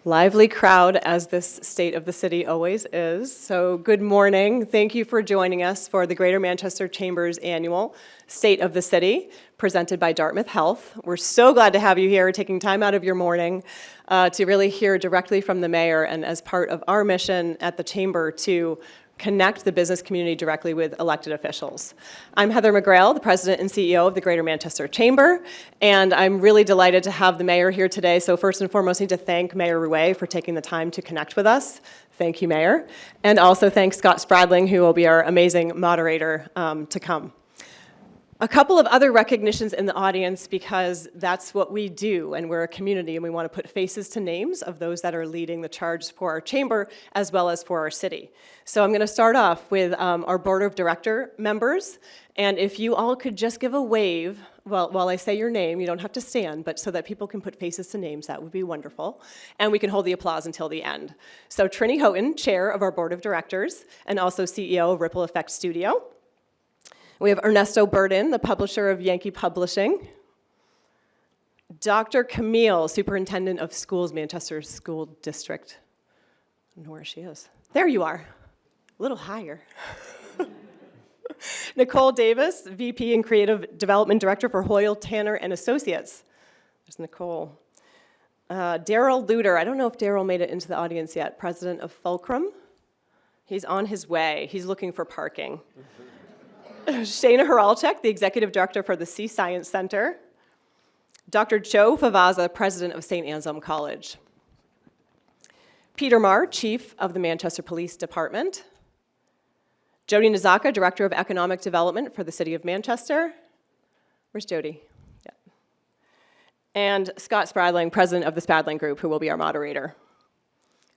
Lively crowd, as this state of the city always is. So good morning. Thank you for joining us for the Greater Manchester Chamber's annual State of the City, presented by Dartmouth Health. We're so glad to have you here, taking time out of your morning to really hear directly from the mayor, and as part of our mission at the Chamber to connect the business community directly with elected officials. I'm Heather McGrail, the President and CEO of the Greater Manchester Chamber, and I'm really delighted to have the mayor here today. So first and foremost, I need to thank Mayor Ruais for taking the time to connect with us. Thank you, Mayor. And also thank Scott Spradling, who will be our amazing moderator to come. A couple of other recognitions in the audience, because that's what we do, and we're a community, and we want to put faces to names of those that are leading the charge for our chamber as well as for our city. So I'm going to start off with our board of director members, and if you all could just give a wave while I say your name. You don't have to stand, but so that people can put faces to names, that would be wonderful, and we can hold the applause until the end. So Trini Houghton, chair of our board of directors, and also CEO of Ripple Effect Studio. We have Ernesto Burden, the publisher of Yankee Publishing. Dr. Camille, superintendent of schools, Manchester School District. I don't know where she is. There you are. A little higher. Nicole Davis, VP and Creative Development Director for Hoyle, Tanner and Associates. There's Nicole. Daryl Luter, I don't know if Daryl made it into the audience yet, president of Fulcrum. He's on his way. He's looking for parking. Shana Horalchuk, the Executive Director for the Sea Science Center. Dr. Joe Favazza, President of St. Anselm College. Peter Marr, Chief of the Manchester Police Department. Jody Nazaka, Director of Economic Development for the City of Manchester. Where's Jody? Yeah. And Scott Spradling, President of the Spradling Group, who will be our moderator.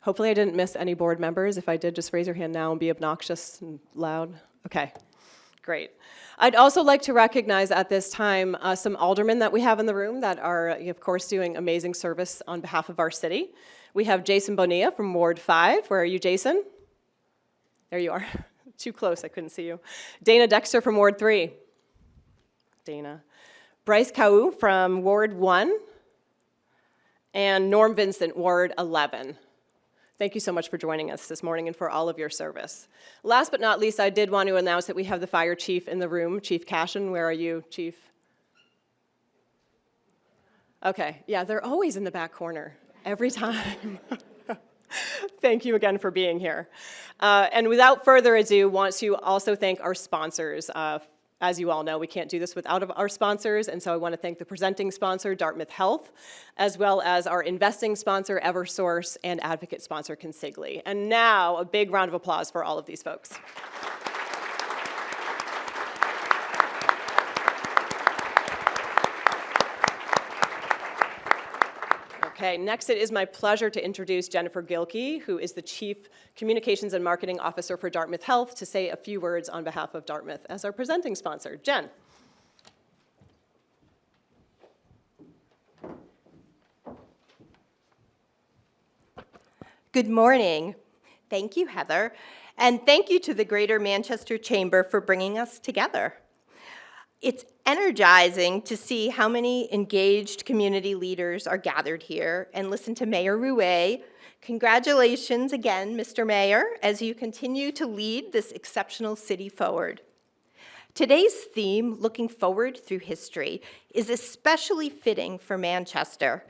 Hopefully I didn't miss any board members. If I did, just raise your hand now and be obnoxious and loud. Okay. Great. I'd also like to recognize at this time some aldermen that we have in the room that are, of course, doing amazing service on behalf of our city. We have Jason Bonilla from Ward 5. Where are you, Jason? There you are. Too close, I couldn't see you. Dana Dexter from Ward 3. Dana. Bryce Kau from Ward 1. And Norm Vincent, Ward 11. Thank you so much for joining us this morning and for all of your service. Last but not least, I did want to announce that we have the fire chief in the room. Chief Cashin, where are you, Chief? Okay, yeah, they're always in the back corner, every time. Thank you again for being here. And without further ado, want to also thank our sponsors. As you all know, we can't do this without our sponsors, and so I want to thank the presenting sponsor, Dartmouth Health, as well as our investing sponsor, Eversource, and advocate sponsor, Consigli. And now, a big round of applause for all of these folks. Okay, next it is my pleasure to introduce Jennifer Gilkey, who is the Chief Communications and Marketing Officer for Dartmouth Health, to say a few words on behalf of Dartmouth as our presenting sponsor. Jen. Good morning. Thank you, Heather, and thank you to the Greater Manchester Chamber for bringing us together. It's energizing to see how many engaged community leaders are gathered here and listen to Mayor Ruais. Congratulations again, Mr. Mayor, as you continue to lead this exceptional city forward. Today's theme, Looking Forward Through History, is especially fitting for Manchester.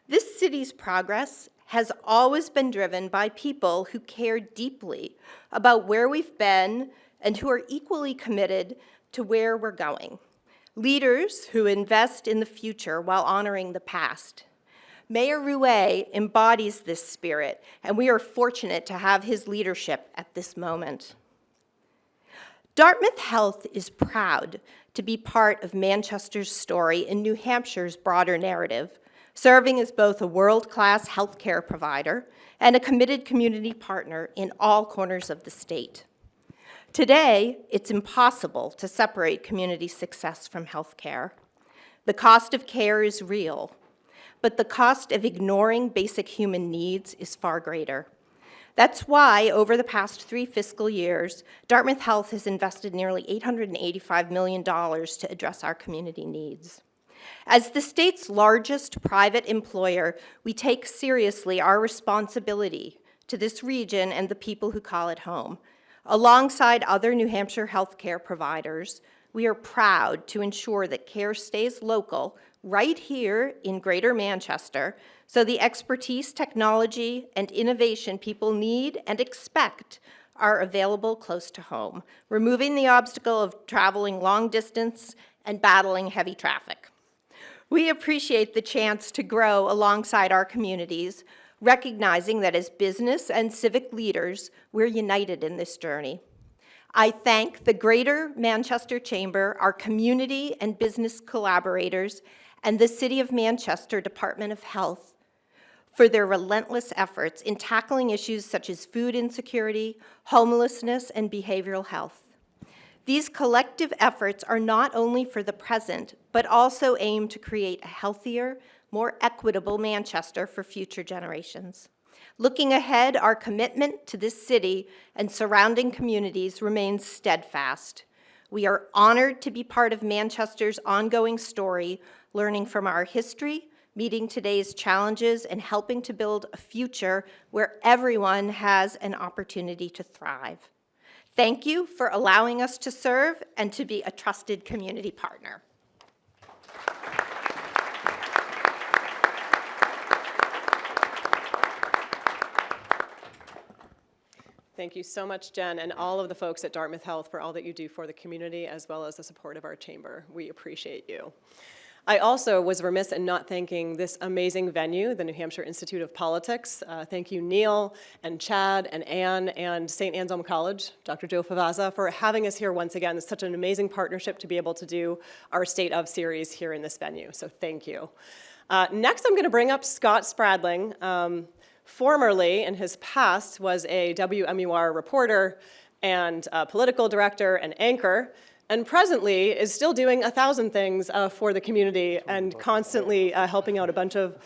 This city's progress has always been driven by people who care deeply about where we've been and who are equally committed to where we're going. Leaders who invest in the future while honoring the past. Mayor Ruais embodies this spirit, and we are fortunate to have his leadership at this moment. Dartmouth Health is proud to be part of Manchester's story in New Hampshire's broader narrative, serving as both a world-class healthcare provider and a committed community partner in all corners of the state. Today, it's impossible to separate community success from healthcare. The cost of care is real, but the cost of ignoring basic human needs is far greater. That's why, over the past 3 fiscal years, Dartmouth Health has invested nearly $885 million to address our community needs. As the state's largest private employer, we take seriously our responsibility to this region and the people who call it home. Alongside other New Hampshire healthcare providers, we are proud to ensure that care stays local right here in Greater Manchester, so the expertise, technology, and innovation people need and expect are available close to home, removing the obstacle of traveling long distance and battling heavy traffic. We appreciate the chance to grow alongside our communities, recognizing that as business and civic leaders, we're united in this journey. I thank the Greater Manchester Chamber, our community and business collaborators, and the City of Manchester Department of Health for their relentless efforts in tackling issues such as food insecurity, homelessness, and behavioral health. These collective efforts are not only for the present, but also aim to create a healthier, more equitable Manchester for future generations. Looking ahead, our commitment to this city and surrounding communities remains steadfast. We are honored to be part of Manchester's ongoing story, learning from our history, meeting today's challenges, and helping to build a future where everyone has an opportunity to thrive. Thank you for allowing us to serve and to be a trusted community partner. Thank you so much, Jen, and all of the folks at Dartmouth Health for all that you do for the community, as well as the support of our chamber. We appreciate you. I also was remiss in not thanking this amazing venue, the New Hampshire Institute of Politics. Thank you, Neil and Chad and Anne and St. Anselm College, Dr. Joe Favazza, for having us here once again. It's such an amazing partnership to be able to do our State of series here in this venue, so thank you. Next, I'm going to bring up Scott Spradling. Formerly, in his past, was a WMUR reporter and political director and anchor, and presently is still doing 1,000 things for the community and constantly helping out a bunch of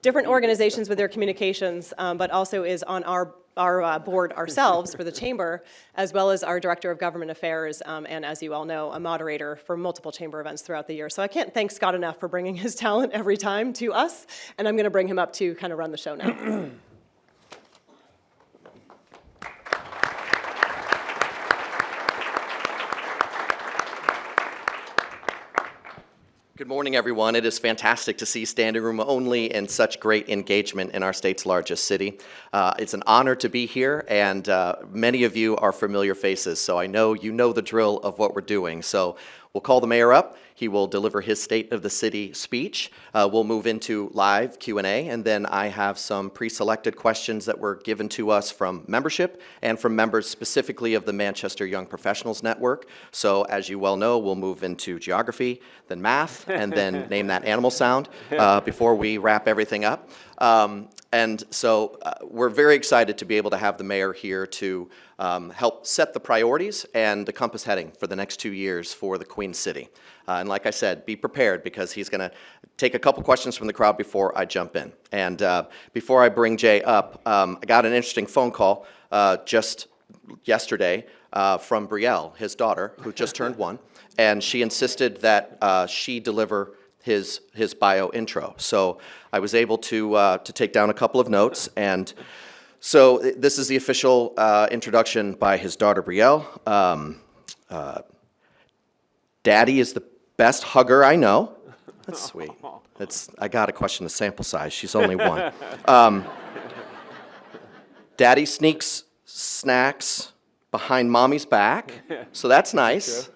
different organizations with their communications, but also is on our board ourselves for the chamber, as well as our director of government affairs, and as you all know, a moderator for multiple chamber events throughout the year. So I can't thank Scott enough for bringing his talent every time to us, and I'm going to bring him up to kind of run the show now. Good morning, everyone. It is fantastic to see standing room only and such great engagement in our state's largest city. It's an honor to be here, and many of you are familiar faces, so I know you know the drill of what we're doing. So we'll call the mayor up. He will deliver his State of the City speech. We'll move into live Q&A, and then I have some pre-selected questions that were given to us from membership and from members specifically of the Manchester Young Professionals Network. So as you well know, we'll move into geography, then math, and then name that animal sound before we wrap everything up. And so we're very excited to be able to have the mayor here to help set the priorities and the compass heading for the next 2 years for the Queen City. And like I said, be prepared because he's going to take a couple questions from the crowd before I jump in. And before I bring Jay up, I got an interesting phone call just yesterday from Brielle, his daughter, who just turned 1, and she insisted that she deliver his bio intro. So I was able to take down a couple of notes, and so this is the official introduction by his daughter Brielle. Daddy is the best hugger I know. That's sweet. I gotta question the sample size. She's only 1. Daddy sneaks snacks behind mommy's back, so that's nice.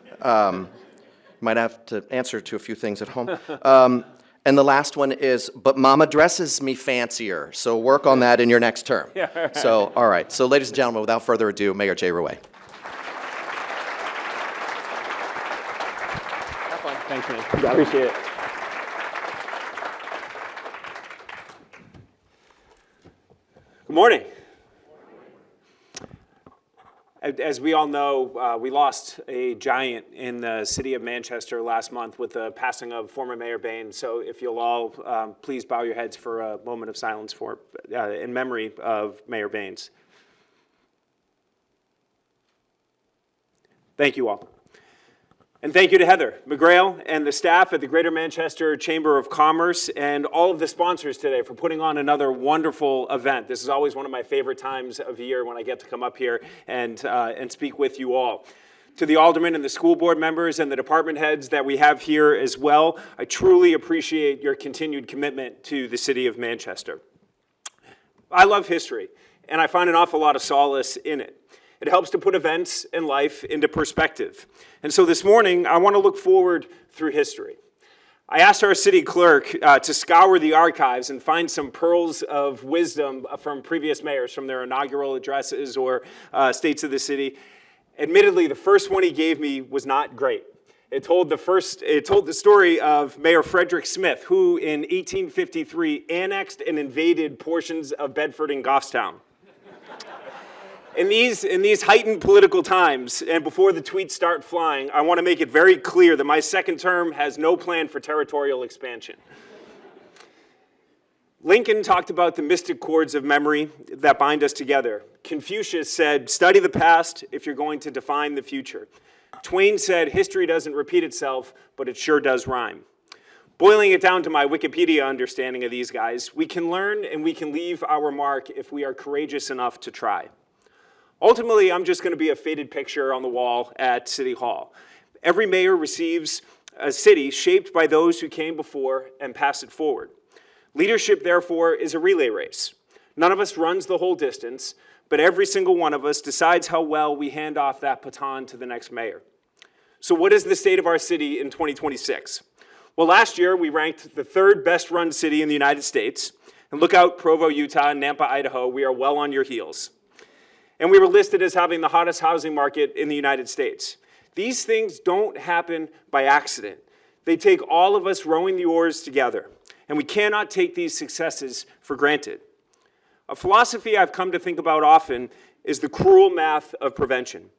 Might have to answer to a few things at home. And the last one is, but mama dresses me fancier, so work on that in your next term. So, all right. So, ladies and gentlemen, without further ado, Mayor Jay Ruais. Have fun. Thanks, man. Appreciate it. Good morning. As we all know, we lost a giant in the city of Manchester last month with the passing of former Mayor Bain. So if you'll all please bow your heads for a moment of silence in memory of Mayor Baines. Thank you all. And thank you to Heather McGrail and the staff at the Greater Manchester Chamber of Commerce and all of the sponsors today for putting on another wonderful event. This is always one of my favorite times of year when I get to come up here and speak with you all. To the aldermen and the school board members and the department heads that we have here as well, I truly appreciate your continued commitment to the city of Manchester. I love history, and I find an awful lot of solace in it. It helps to put events and life into perspective. And so this morning, I want to look forward through history. I asked our city clerk to scour the archives and find some pearls of wisdom from previous mayors, from their inaugural addresses or states of the city. Admittedly, the first one he gave me was not great. It told the story of Mayor Frederick Smith, who in 1853 annexed and invaded portions of Bedford and Goffstown. In these heightened political times, and before the tweets start flying, I want to make it very clear that my second term has no plan for territorial expansion. Lincoln talked about the mystic cords of memory that bind us together. Confucius said, study the past if you're going to define the future. Twain said, history doesn't repeat itself, but it sure does rhyme. Boiling it down to my Wikipedia understanding of these guys, we can learn and we can leave our mark if we are courageous enough to try. Ultimately, I'm just going to be a faded picture on the wall at City Hall. Every mayor receives a city shaped by those who came before and pass it forward. Leadership, therefore, is a relay race. None of us runs the whole distance, but every single one of us decides how well we hand off that baton to the next mayor. So what is the state of our city in 2026? Well, last year, we ranked the third best run city in the United States. And look out, Provo, Utah, and Nampa, Idaho, we are well on your heels. And we were listed as having the hottest housing market in the United States. These things don't happen by accident. They take all of us rowing the oars together, and we cannot take these successes for granted. A philosophy I've come to think about often is the cruel math of prevention.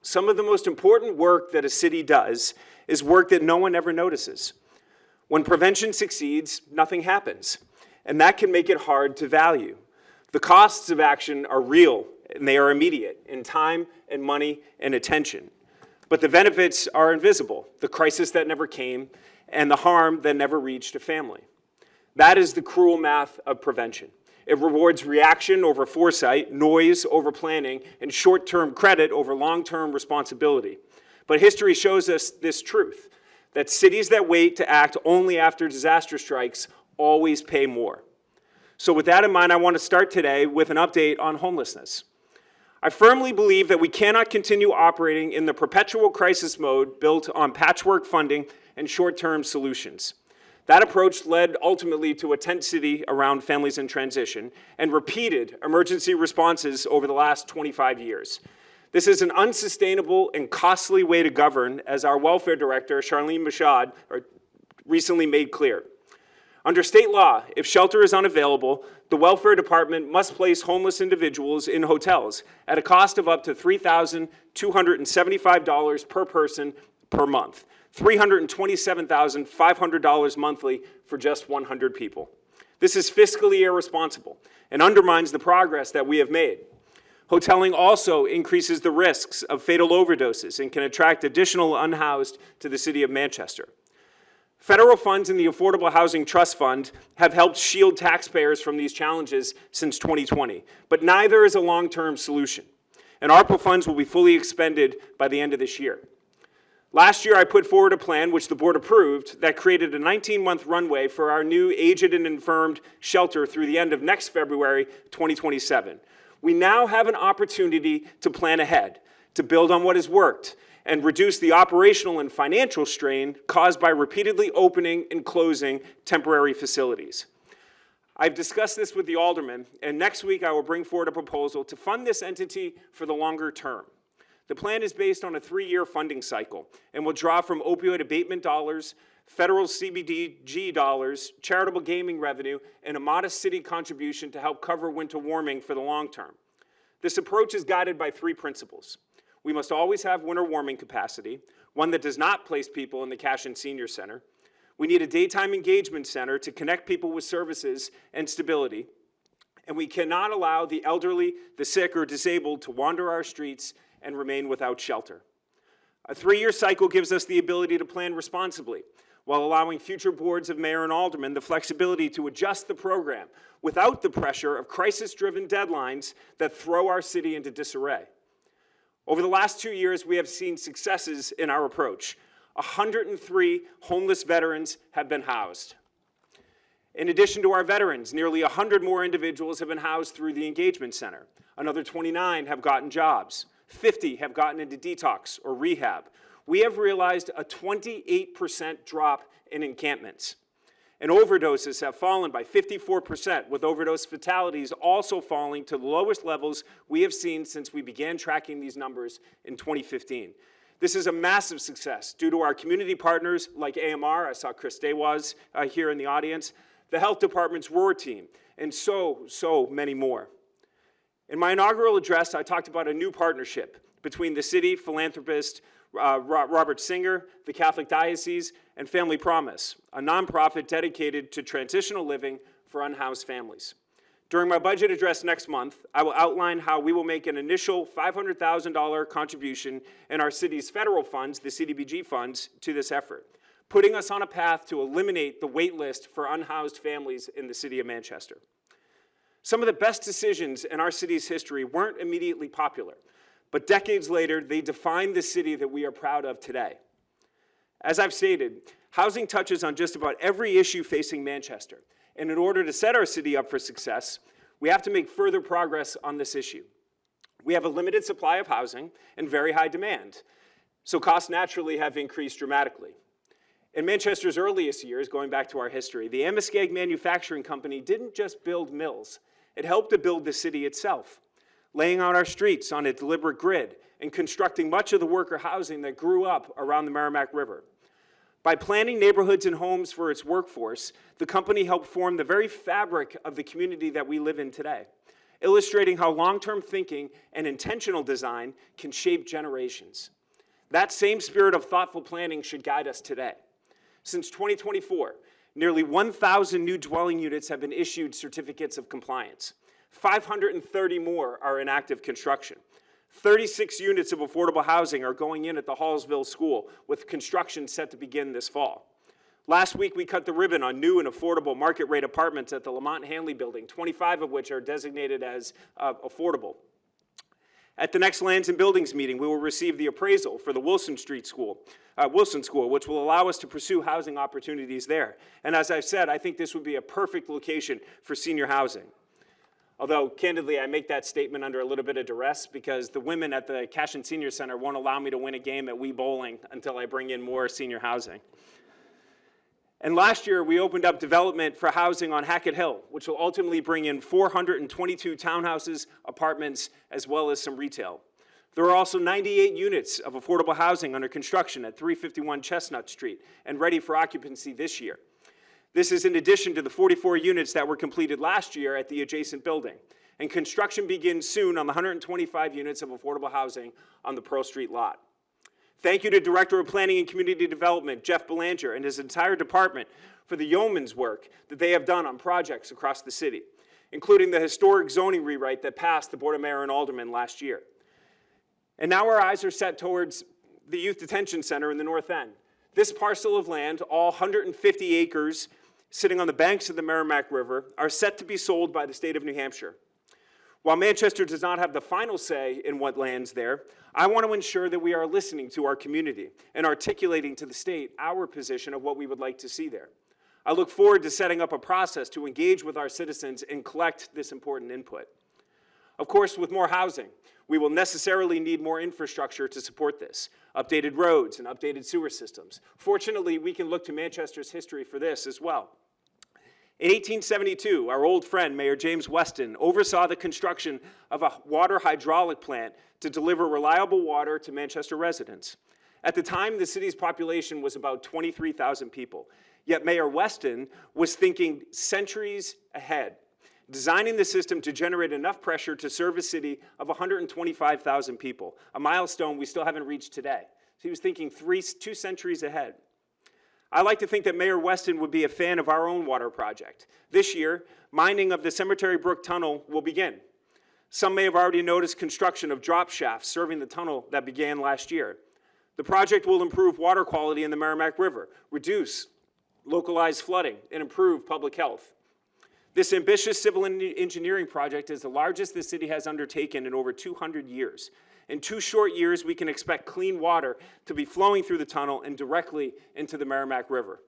Some of the most important work that a city does is work that no one ever notices. When prevention succeeds, nothing happens, and that can make it hard to value. The costs of action are real, and they are immediate in time and money and attention. But the benefits are invisible, the crisis that never came and the harm that never reached a family. That is the cruel math of prevention. It rewards reaction over foresight, noise over planning, and short-term credit over long-term responsibility. But history shows us this truth, that cities that wait to act only after disaster strikes always pay more. So with that in mind, I want to start today with an update on homelessness. I firmly believe that we cannot continue operating in the perpetual crisis mode built on patchwork funding and short-term solutions. That approach led ultimately to a tent city around families in transition and repeated emergency responses over the last 25 years. This is an unsustainable and costly way to govern, as our welfare director, Charlene Mashad, recently made clear. Under state law, if shelter is unavailable, the welfare department must place homeless individuals in hotels at a cost of up to $3,275 per person per month, $327,500 monthly for just 100 people. This is fiscally irresponsible and undermines the progress that we have made. Hoteling also increases the risks of fatal overdoses and can attract additional unhoused to the city of Manchester. Federal funds in the Affordable Housing Trust Fund have helped shield taxpayers from these challenges since 2020, but neither is a long-term solution, and ARPA funds will be fully expended by the end of this year. Last year, I put forward a plan, which the board approved, that created a 19-month runway for our new aged and infirmed shelter through the end of next February 2027. We now have an opportunity to plan ahead, to build on what has worked, and reduce the operational and financial strain caused by repeatedly opening and closing temporary facilities. I've discussed this with the aldermen, and next week I will bring forward a proposal to fund this entity for the longer term. The plan is based on a 3-year funding cycle and will draw from opioid abatement dollars, federal CBDG dollars, charitable gaming revenue, and a modest city contribution to help cover winter warming for the long term. This approach is guided by 3 principles. We must always have winter warming capacity, one that does not place people in the Cashin Senior Center. We need a daytime engagement center to connect people with services and stability. And we cannot allow the elderly, the sick, or disabled to wander our streets and remain without shelter. A 3-year cycle gives us the ability to plan responsibly, while allowing future boards of mayor and aldermen the flexibility to adjust the program without the pressure of crisis-driven deadlines that throw our city into disarray. Over the last 2 years, we have seen successes in our approach. 103 homeless veterans have been housed. In addition to our veterans, nearly 100 more individuals have been housed through the Engagement Center. Another 29 have gotten jobs. 50 have gotten into detox or rehab. We have realized a 28% drop in encampments. And overdoses have fallen by 54%, with overdose fatalities also falling to the lowest levels we have seen since we began tracking these numbers in 2015. This is a massive success due to our community partners like AMR, I saw Chris Dewas here in the audience, the health department's ROAR team, and so many more. In my inaugural address, I talked about a new partnership between the city, philanthropist Robert Singer, the Catholic Diocese, and Family Promise, a nonprofit dedicated to transitional living for unhoused families. During my budget address next month, I will outline how we will make an initial $500,000 contribution in our city's federal funds, the CDBG funds, to this effort, putting us on a path to eliminate the wait list for unhoused families in the city of Manchester. Some of the best decisions in our city's history weren't immediately popular, but decades later, they define the city that we are proud of today. As I've stated, housing touches on just about every issue facing Manchester, and in order to set our city up for success, we have to make further progress on this issue. We have a limited supply of housing and very high demand, so costs naturally have increased dramatically. In Manchester's earliest years, going back to our history, the Amoskeag Manufacturing Company didn't just build mills, it helped to build the city itself, laying out our streets on a deliberate grid and constructing much of the worker housing that grew up around the Merrimack River. By planning neighborhoods and homes for its workforce, the company helped form the very fabric of the community that we live in today, illustrating how long-term thinking and intentional design can shape generations. That same spirit of thoughtful planning should guide us today. Since 2024, nearly 1,000 new dwelling units have been issued certificates of compliance. 530 more are in active construction. 36 units of affordable housing are going in at the Hallsville School, with construction set to begin this fall. Last week, we cut the ribbon on new and affordable market-rate apartments at the Lamont Hanley Building, 25 of which are designated as affordable. At the next Lands and Buildings meeting, we will receive the appraisal for the Wilson School, which will allow us to pursue housing opportunities there. And as I've said, I think this would be a perfect location for senior housing. Although, candidly, I make that statement under a little bit of duress because the women at the Cashin Senior Center won't allow me to win a game at Wii Bowling until I bring in more senior housing. And last year, we opened up development for housing on Hackett Hill, which will ultimately bring in 422 townhouses, apartments, as well as some retail. There are also 98 units of affordable housing under construction at 351 Chestnut Street and ready for occupancy this year. This is in addition to the 44 units that were completed last year at the adjacent building. And construction begins soon on the 125 units of affordable housing on the Pearl Street lot. Thank you to Director of Planning and Community Development, Jeff Belanger, and his entire department for the yeoman's work that they have done on projects across the city, including the historic zoning rewrite that passed the Board of Mayor and Aldermen last year. And now our eyes are set towards the Youth Detention Center in the North End. This parcel of land, all 150 acres, sitting on the banks of the Merrimack River, are set to be sold by the state of New Hampshire. While Manchester does not have the final say in what lands there, I want to ensure that we are listening to our community and articulating to the state our position of what we would like to see there. I look forward to setting up a process to engage with our citizens and collect this important input. Of course, with more housing, we will necessarily need more infrastructure to support this, updated roads and updated sewer systems. Fortunately, we can look to Manchester's history for this as well. In 1872, our old friend, Mayor James Weston, oversaw the construction of a water hydraulic plant to deliver reliable water to Manchester residents. At the time, the city's population was about 23,000 people, yet Mayor Weston was thinking centuries ahead, designing the system to generate enough pressure to serve a city of 125,000 people, a milestone we still haven't reached today. So he was thinking 2 centuries ahead. I like to think that Mayor Weston would be a fan of our own water project. This year, mining of the Cemetery Brook Tunnel will begin. Some may have already noticed construction of drop shafts serving the tunnel that began last year. The project will improve water quality in the Merrimack River, reduce localized flooding, and improve public health. This ambitious civil engineering project is the largest the city has undertaken in over 200 years. In 2 short years, we can expect clean water to be flowing through the tunnel and directly into the Merrimack River.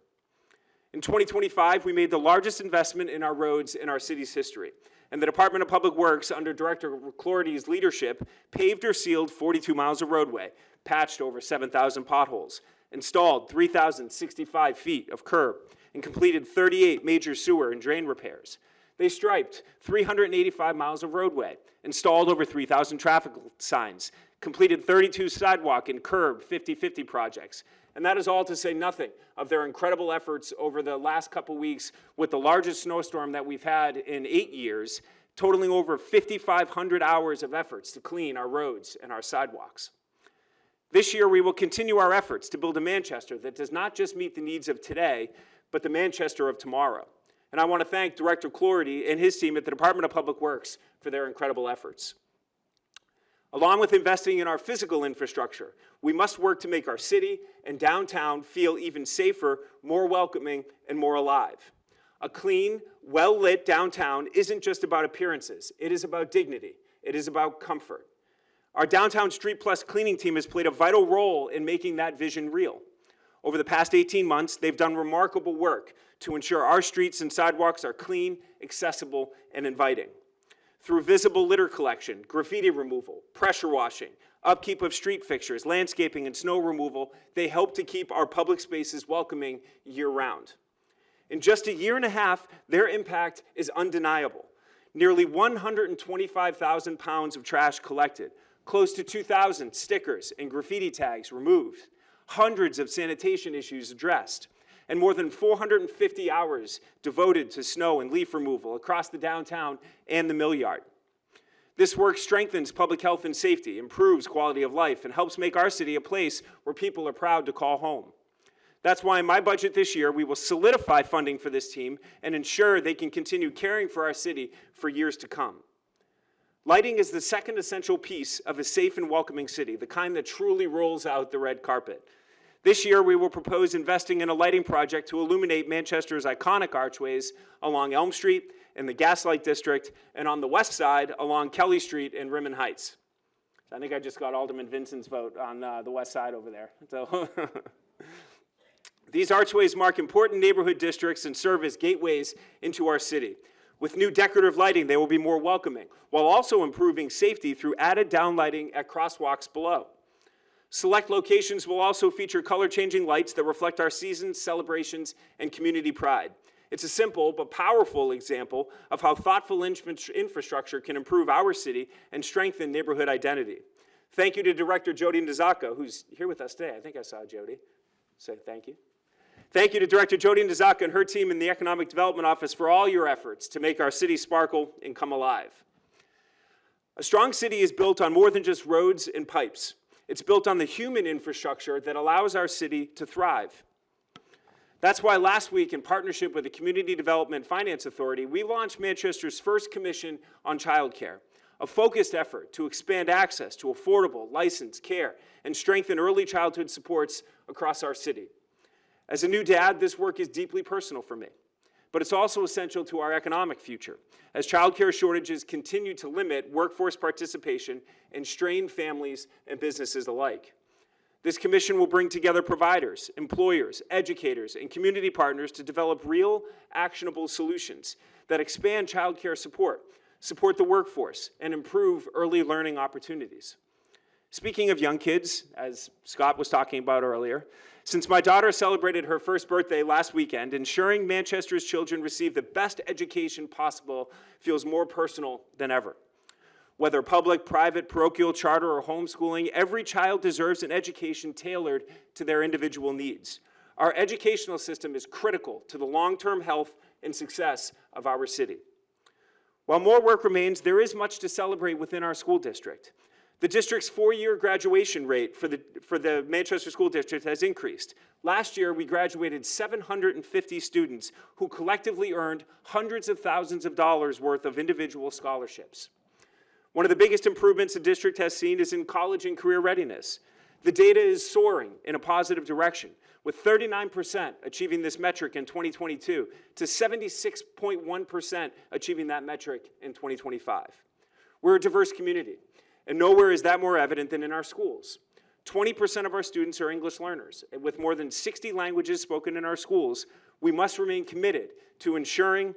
In 2025, we made the largest investment in our roads in our city's history, and the Department of Public Works, under Director Clority's leadership, paved or sealed 42 miles of roadway, patched over 7,000 potholes, installed 3,065 feet of curb, and completed 38 major sewer and drain repairs. They striped 385 miles of roadway, installed over 3,000 traffic signs, completed 32 sidewalk and curb 50/50 projects. And that is all to say nothing of their incredible efforts over the last couple weeks with the largest snowstorm that we've had in 8 years, totaling over 5,500 hours of efforts to clean our roads and our sidewalks. This year, we will continue our efforts to build a Manchester that does not just meet the needs of today, but the Manchester of tomorrow. And I want to thank Director Clority and his team at the Department of Public Works for their incredible efforts. Along with investing in our physical infrastructure, we must work to make our city and downtown feel even safer, more welcoming, and more alive. A clean, well-lit downtown isn't just about appearances. It is about dignity. It is about comfort. Our Downtown Street Plus cleaning team has played a vital role in making that vision real. Over the past 18 months, they've done remarkable work to ensure our streets and sidewalks are clean, accessible, and inviting. Through visible litter collection, graffiti removal, pressure washing, upkeep of street fixtures, landscaping, and snow removal, they help to keep our public spaces welcoming year-round. In just a year and a half, their impact is undeniable. Nearly 125,000 pounds of trash collected, close to 2,000 stickers and graffiti tags removed, hundreds of sanitation issues addressed, and more than 450 hours devoted to snow and leaf removal across the downtown and the mill yard. This work strengthens public health and safety, improves quality of life, and helps make our city a place where people are proud to call home. That's why in my budget this year, we will solidify funding for this team and ensure they can continue caring for our city for years to come. Lighting is the second essential piece of a safe and welcoming city, the kind that truly rolls out the red carpet. This year, we will propose investing in a lighting project to illuminate Manchester's iconic archways along Elm Street in the Gaslight District and on the west side along Kelly Street in Rimmon Heights. I think I just got Alderman Vincent's vote on the west side over there. So these archways mark important neighborhood districts and serve as gateways into our city. With new decorative lighting, they will be more welcoming, while also improving safety through added downlighting at crosswalks below. Select locations will also feature color-changing lights that reflect our seasons, celebrations, and community pride. It's a simple but powerful example of how thoughtful infrastructure can improve our city and strengthen neighborhood identity. Thank you to Director Jody Ndazaka, who's here with us today. I think I saw Jody. Say thank you. Thank you to Director Jody Ndazaka and her team in the Economic Development Office for all your efforts to make our city sparkle and come alive. A strong city is built on more than just roads and pipes. It's built on the human infrastructure that allows our city to thrive. That's why last week, in partnership with the Community Development Finance Authority, we launched Manchester's first Commission on Childcare, a focused effort to expand access to affordable, licensed care and strengthen early childhood supports across our city. As a new dad, this work is deeply personal for me, but it's also essential to our economic future, as childcare shortages continue to limit workforce participation and strain families and businesses alike. This commission will bring together providers, employers, educators, and community partners to develop real, actionable solutions that expand childcare support the workforce, and improve early learning opportunities. Speaking of young kids, as Scott was talking about earlier, since my daughter celebrated her first birthday last weekend, ensuring Manchester's children receive the best education possible feels more personal than ever. Whether public, private, parochial, charter, or homeschooling, every child deserves an education tailored to their individual needs. Our educational system is critical to the long-term health and success of our city. While more work remains, there is much to celebrate within our school district. The district's 4-year graduation rate for the Manchester School District has increased. Last year, we graduated 750 students who collectively earned hundreds of thousands of dollars worth of individual scholarships. One of the biggest improvements the district has seen is in college and career readiness. The data is soaring in a positive direction, with 39% achieving this metric in 2022 to 76.1% achieving that metric in 2025. We're a diverse community, and nowhere is that more evident than in our schools. 20% of our students are English learners, and with more than 60 languages spoken in our schools, we must remain committed to ensuring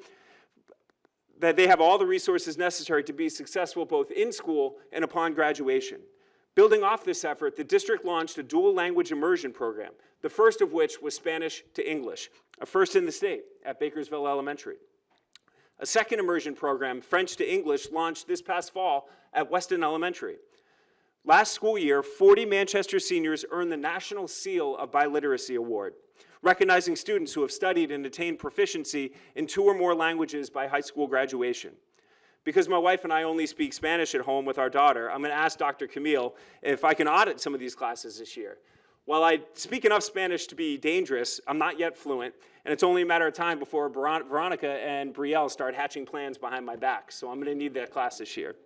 that they have all the resources necessary to be successful both in school and upon graduation. Building off this effort, the district launched a dual language immersion program, the first of which was Spanish to English, a first in the state at Bakersville Elementary. A second immersion program, French to English, launched this past fall at Weston Elementary. Last school year, 40 Manchester seniors earned the National Seal of Biliteracy Award, recognizing students who have studied and attained proficiency in 2 or more languages by high school graduation. Because my wife and I only speak Spanish at home with our daughter, I'm going to ask Dr. Camille if I can audit some of these classes this year. While I speak enough Spanish to be dangerous, I'm not yet fluent, and it's only a matter of time before Veronica and Brielle start hatching plans behind my back, so I'm going to need that class this year.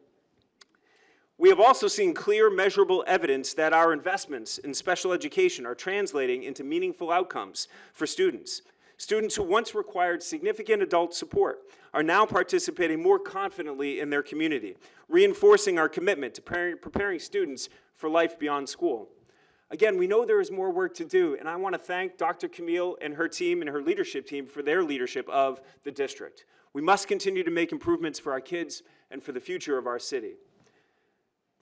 We have also seen clear, measurable evidence that our investments in special education are translating into meaningful outcomes for students. Students who once required significant adult support are now participating more confidently in their community, reinforcing our commitment to preparing students for life beyond school. Again, we know there is more work to do, and I want to thank Dr. Camille and her team and her leadership team for their leadership of the district. We must continue to make improvements for our kids and for the future of our city.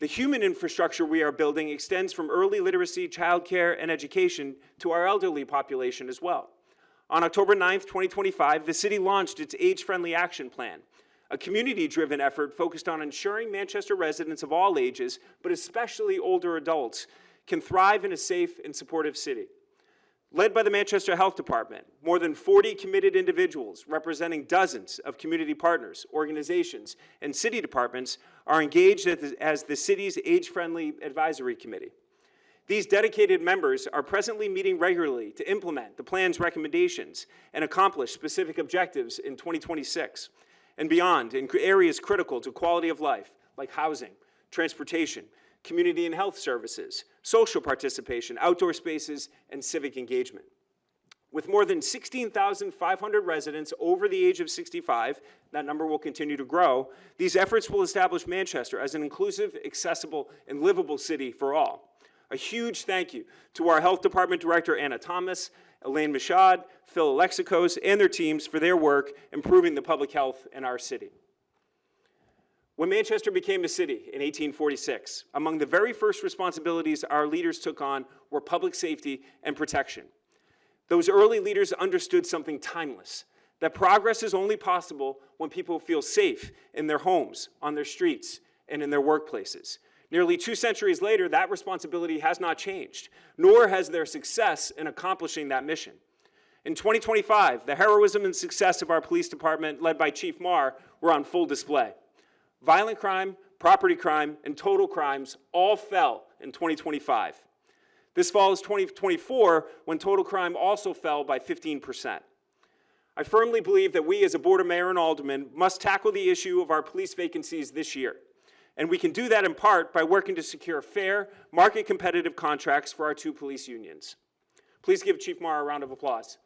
The human infrastructure we are building extends from early literacy, childcare, and education to our elderly population as well. On October 9th, 2025, the city launched its Age-Friendly Action Plan, a community-driven effort focused on ensuring Manchester residents of all ages, but especially older adults, can thrive in a safe and supportive city. Led by the Manchester Health Department, more than 40 committed individuals representing dozens of community partners, organizations, and city departments are engaged as the city's Age-Friendly Advisory Committee. These dedicated members are presently meeting regularly to implement the plan's recommendations and accomplish specific objectives in 2026 and beyond in areas critical to quality of life, like housing, transportation, community and health services, social participation, outdoor spaces, and civic engagement. With more than 16,500 residents over the age of 65, that number will continue to grow, these efforts will establish Manchester as an inclusive, accessible, and livable city for all. A huge thank you to our Health Department Director, Anna Thomas, Elaine Michaud, Phil Alexikos, and their teams for their work improving the public health in our city. When Manchester became a city in 1846, among the very first responsibilities our leaders took on were public safety and protection. Those early leaders understood something timeless, that progress is only possible when people feel safe in their homes, on their streets, and in their workplaces. Nearly 2 centuries later, that responsibility has not changed, nor has their success in accomplishing that mission. In 2025, the heroism and success of our police department, led by Chief Marr, were on full display. Violent crime, property crime, and total crimes all fell in 2025. This fall is 2024, when total crime also fell by 15%. I firmly believe that we as a Board of Mayor and Aldermen must tackle the issue of our police vacancies this year. And we can do that in part by working to secure fair, market-competitive contracts for our 2 police unions. Please give Chief Marr a round of applause.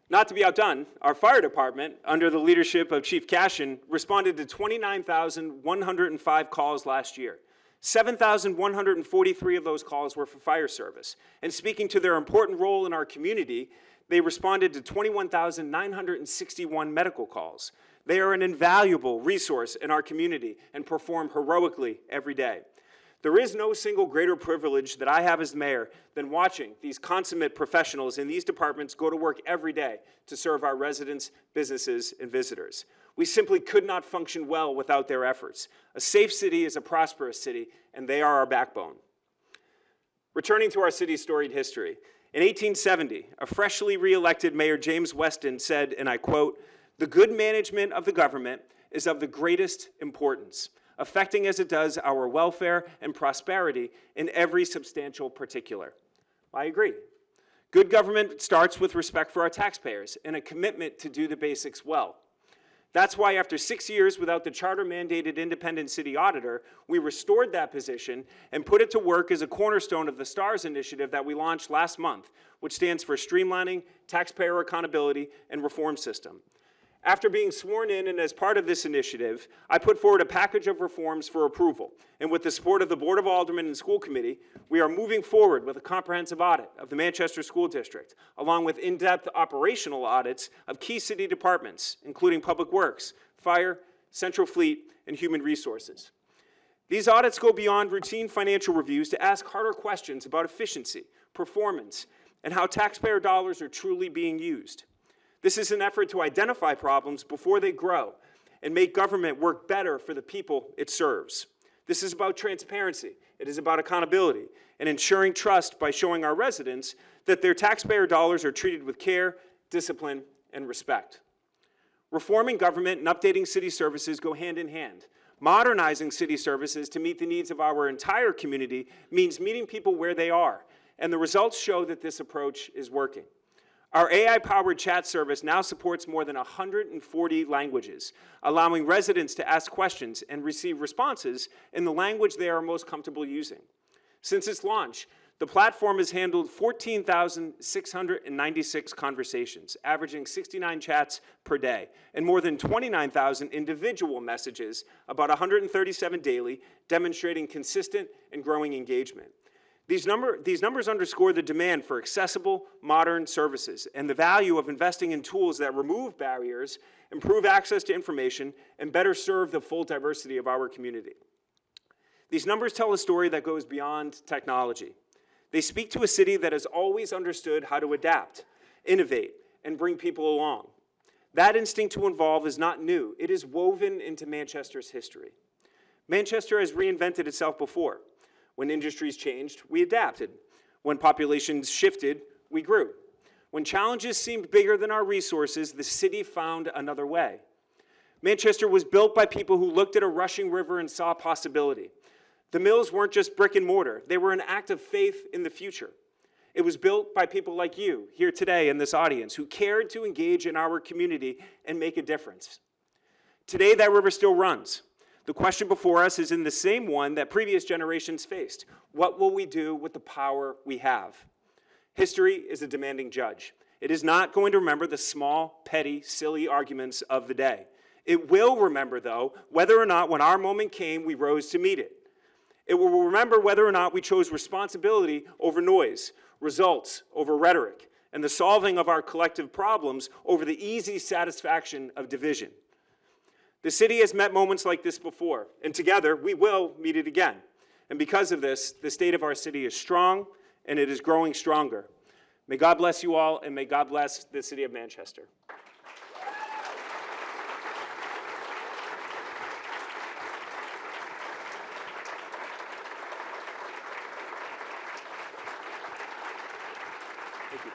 Not to be outdone, our fire department, under the leadership of Chief Cashin, responded to 29,105 calls last year. 7,143 of those calls were for fire service. And speaking to their important role in our community, they responded to 21,961 medical calls. They are an invaluable resource in our community and perform heroically every day. There is no single greater privilege that I have as mayor than watching these consummate professionals in these departments go to work every day to serve our residents, businesses, and visitors. We simply could not function well without their efforts. A safe city is a prosperous city, and they are our backbone. Returning to our city's storied history, in 1870, a freshly re-elected Mayor James Weston said, and I quote, "The good management of the government is of the greatest importance, affecting as it does our welfare and prosperity in every substantial particular." I agree. Good government starts with respect for our taxpayers and a commitment to do the basics well. That's why after 6 years without the charter-mandated independent city auditor, we restored that position and put it to work as a cornerstone of the STARS initiative that we launched last month, which stands for Streamlining Taxpayer Accountability and Reform System. After being sworn in and as part of this initiative, I put forward a package of reforms for approval. And with the support of the Board of Aldermen and School Committee, we are moving forward with a comprehensive audit of the Manchester School District, along with in-depth operational audits of key city departments, including Public Works, Fire, Central Fleet, and Human Resources. These audits go beyond routine financial reviews to ask harder questions about efficiency, performance, and how taxpayer dollars are truly being used. This is an effort to identify problems before they grow and make government work better for the people it serves. This is about transparency. It is about accountability and ensuring trust by showing our residents that their taxpayer dollars are treated with care, discipline, and respect. Reforming government and updating city services go hand in hand. Modernizing city services to meet the needs of our entire community means meeting people where they are, and the results show that this approach is working. Our AI-powered chat service now supports more than 140 languages, allowing residents to ask questions and receive responses in the language they are most comfortable using. Since its launch, the platform has handled 14,696 conversations, averaging 69 chats per day, and more than 29,000 individual messages, about 137 daily, demonstrating consistent and growing engagement. These numbers underscore the demand for accessible, modern services and the value of investing in tools that remove barriers, improve access to information, and better serve the full diversity of our community. These numbers tell a story that goes beyond technology. They speak to a city that has always understood how to adapt, innovate, and bring people along. That instinct to involve is not new. It is woven into Manchester's history. Manchester has reinvented itself before. When industries changed, we adapted. When populations shifted, we grew. When challenges seemed bigger than our resources, the city found another way. Manchester was built by people who looked at a rushing river and saw possibility. The mills weren't just brick and mortar. They were an act of faith in the future. It was built by people like you here today in this audience who cared to engage in our community and make a difference. Today, that river still runs. The question before us is in the same one that previous generations faced. What will we do with the power we have? History is a demanding judge. It is not going to remember the small, petty, silly arguments of the day. It will remember, though, whether or not when our moment came, we rose to meet it. It will remember whether or not we chose responsibility over noise, results over rhetoric, and the solving of our collective problems over the easy satisfaction of division. The city has met moments like this before, and together we will meet it again. And because of this, the state of our city is strong, and it is growing stronger. May God bless you all, and may God bless the city of Manchester. Thank you.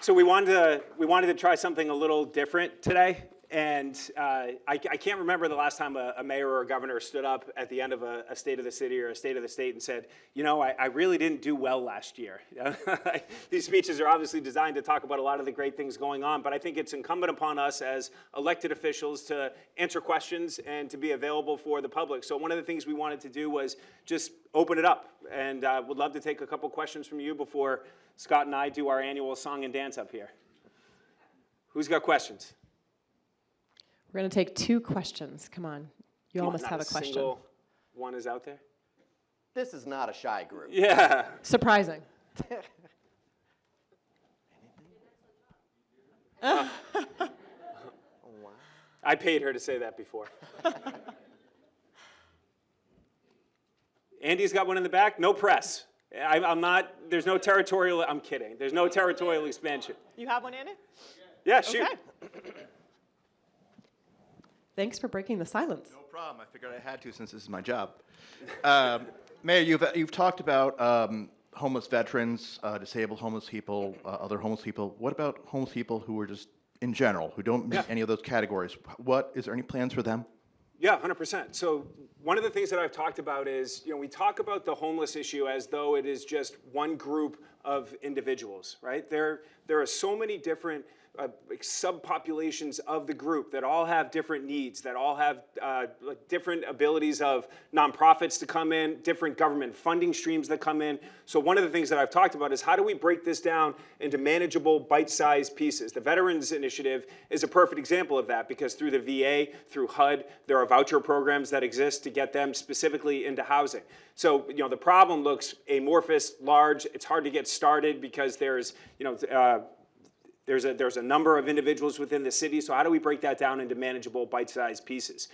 So we wanted to try something a little different today, and I can't remember the last time a mayor or a governor stood up at the end of a State of the City or a State of the State and said, you know, I really didn't do well last year. These speeches are obviously designed to talk about a lot of the great things going on, but I think it's incumbent upon us as elected officials to answer questions and to be available for the public. So one of the things we wanted to do was just open it up, and would love to take a couple questions from you before Scott and I do our annual song and dance up here. Who's got questions? We're going to take 2 questions. Come on. You all must have a question. Single one is out there? This is not a shy group. Yeah. Surprising. Oh, wow. I paid her to say that before. Andy's got one in the back. No press. I'm not, there's no territorial, I'm kidding. There's no territorial expansion. You have one, Andy? Yeah, shoot. Okay. Thanks for breaking the silence. No problem. I figured I had to since this is my job. Mayor, you've talked about homeless veterans, disabled homeless people, other homeless people. What about homeless people who are just in general, who don't meet any of those categories? Is there any plans for them? Yeah, 100%. So one of the things that I've talked about is, we talk about the homeless issue as though it is just one group of individuals, right? There are so many different subpopulations of the group that all have different needs, that all have different abilities of nonprofits to come in, different government funding streams that come in. So one of the things that I've talked about is how do we break this down into manageable, bite-sized pieces? The Veterans Initiative is a perfect example of that, because through the VA, through HUD, there are voucher programs that exist to get them specifically into housing. So, the problem looks amorphous, large. It's hard to get started because there's a number of individuals within the city. So how do we break that down into manageable, bite-sized pieces?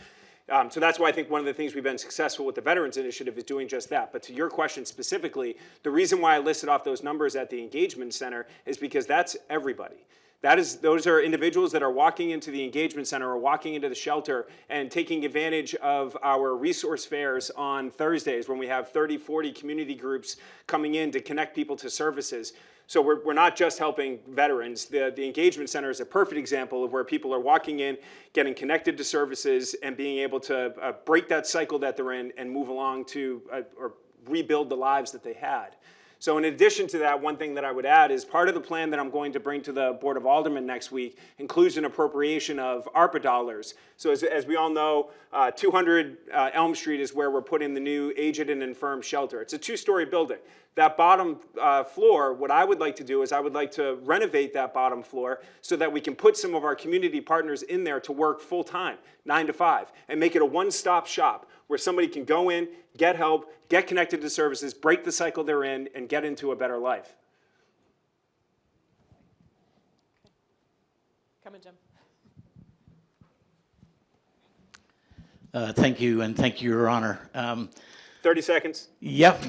So that's why I think one of the things we've been successful with the Veterans Initiative is doing just that. But to your question specifically, the reason why I listed off those numbers at the Engagement Center is because that's everybody. Those are individuals that are walking into the engagement center or walking into the shelter and taking advantage of our resource fairs on Thursdays when we have 30, 40 community groups coming in to connect people to services. So we're not just helping veterans. The engagement center is a perfect example of where people are walking in, getting connected to services, and being able to break that cycle that they're in and move along to or rebuild the lives that they had. So in addition to that, one thing that I would add is part of the plan that I'm going to bring to the Board of Aldermen next week includes an appropriation of ARPA dollars. So as we all know, 200 Elm Street is where we're putting the new aged and infirm shelter. It's a 2-story building. That bottom floor, what I would like to do is I would like to renovate that bottom floor so that we can put some of our community partners in there to work full-time, 9 to 5, and make it a one-stop shop where somebody can go in, get help, get connected to services, break the cycle they're in, and get into a better life. Come in, Jim. Thank you, and thank you, Your Honor. 30 seconds. Yep.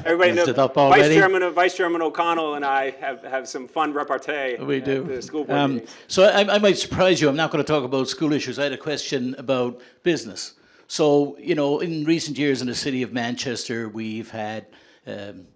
Everybody knows Messed it up already. Vice Chairman O'Connell and I have some fun repartee We do. at the school board meetings. So I might surprise you. I'm not going to talk about school issues. I had a question about business. So, in recent years in the city of Manchester, we've had,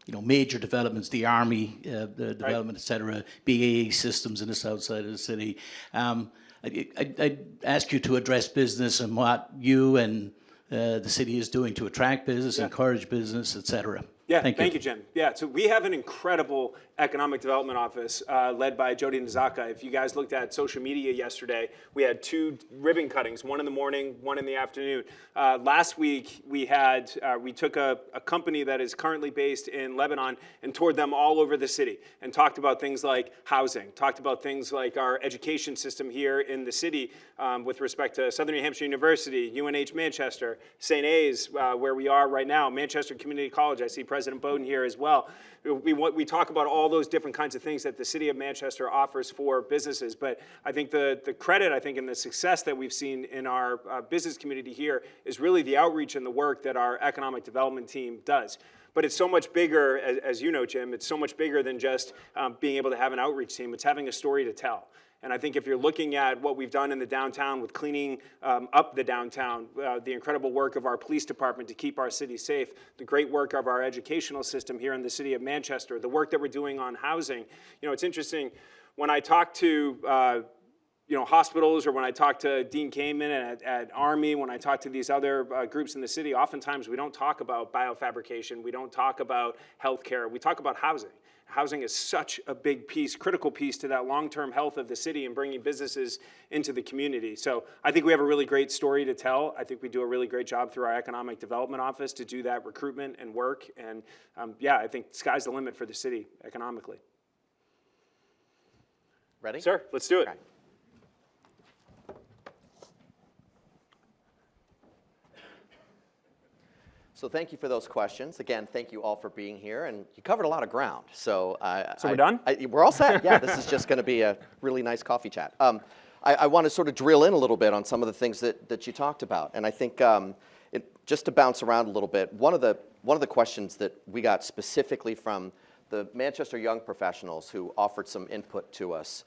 major developments, the Army, the development, et cetera, BAE systems in the south side of the city. I'd ask you to address business and what you and the city is doing to attract business, encourage business, et cetera. Yeah, thank you, Jim. Yeah, so we have an incredible economic development office led by Jody Nzaka. If you guys looked at social media yesterday, we had 2 ribbon cuttings, one in the morning, one in the afternoon. Last week, we took a company that is currently based in Lebanon and toured them all over the city and talked about things like housing, talked about things like our education system here in the city with respect to Southern New Hampshire University, UNH Manchester, St. A's, where we are right now, Manchester Community College. I see President Bowden here as well. We talk about all those different kinds of things that the city of Manchester offers for businesses, but I think the credit, and the success that we've seen in our business community here is really the outreach and the work that our economic development team does. But it's so much bigger, as you know, Jim, it's so much bigger than just being able to have an outreach team. It's having a story to tell. And I think if you're looking at what we've done in the downtown with cleaning up the downtown, the incredible work of our police department to keep our city safe, the great work of our educational system here in the city of Manchester, the work that we're doing on housing, it's interesting, when I talk to hospitals, or when I talk to Dean Kamen at Army, when I talk to these other groups in the city, oftentimes we don't talk about biofabrication, we don't talk about healthcare, we talk about housing. Housing is such a big piece, critical piece to that long-term health of the city and bringing businesses into the community. So I think we have a really great story to tell. I think we do a really great job through our economic development office to do that recruitment and work. And I think sky's the limit for the city economically. Ready? Sir, let's do it. Okay. So thank you for those questions. Again, thank you all for being here, and you covered a lot of ground. So we're done? We're all set. Yeah, this is just going to be a really nice coffee chat. I want to sort of drill in a little bit on some of the things that you talked about, and I think just to bounce around a little bit. One of the questions that we got specifically from the Manchester young professionals who offered some input to us,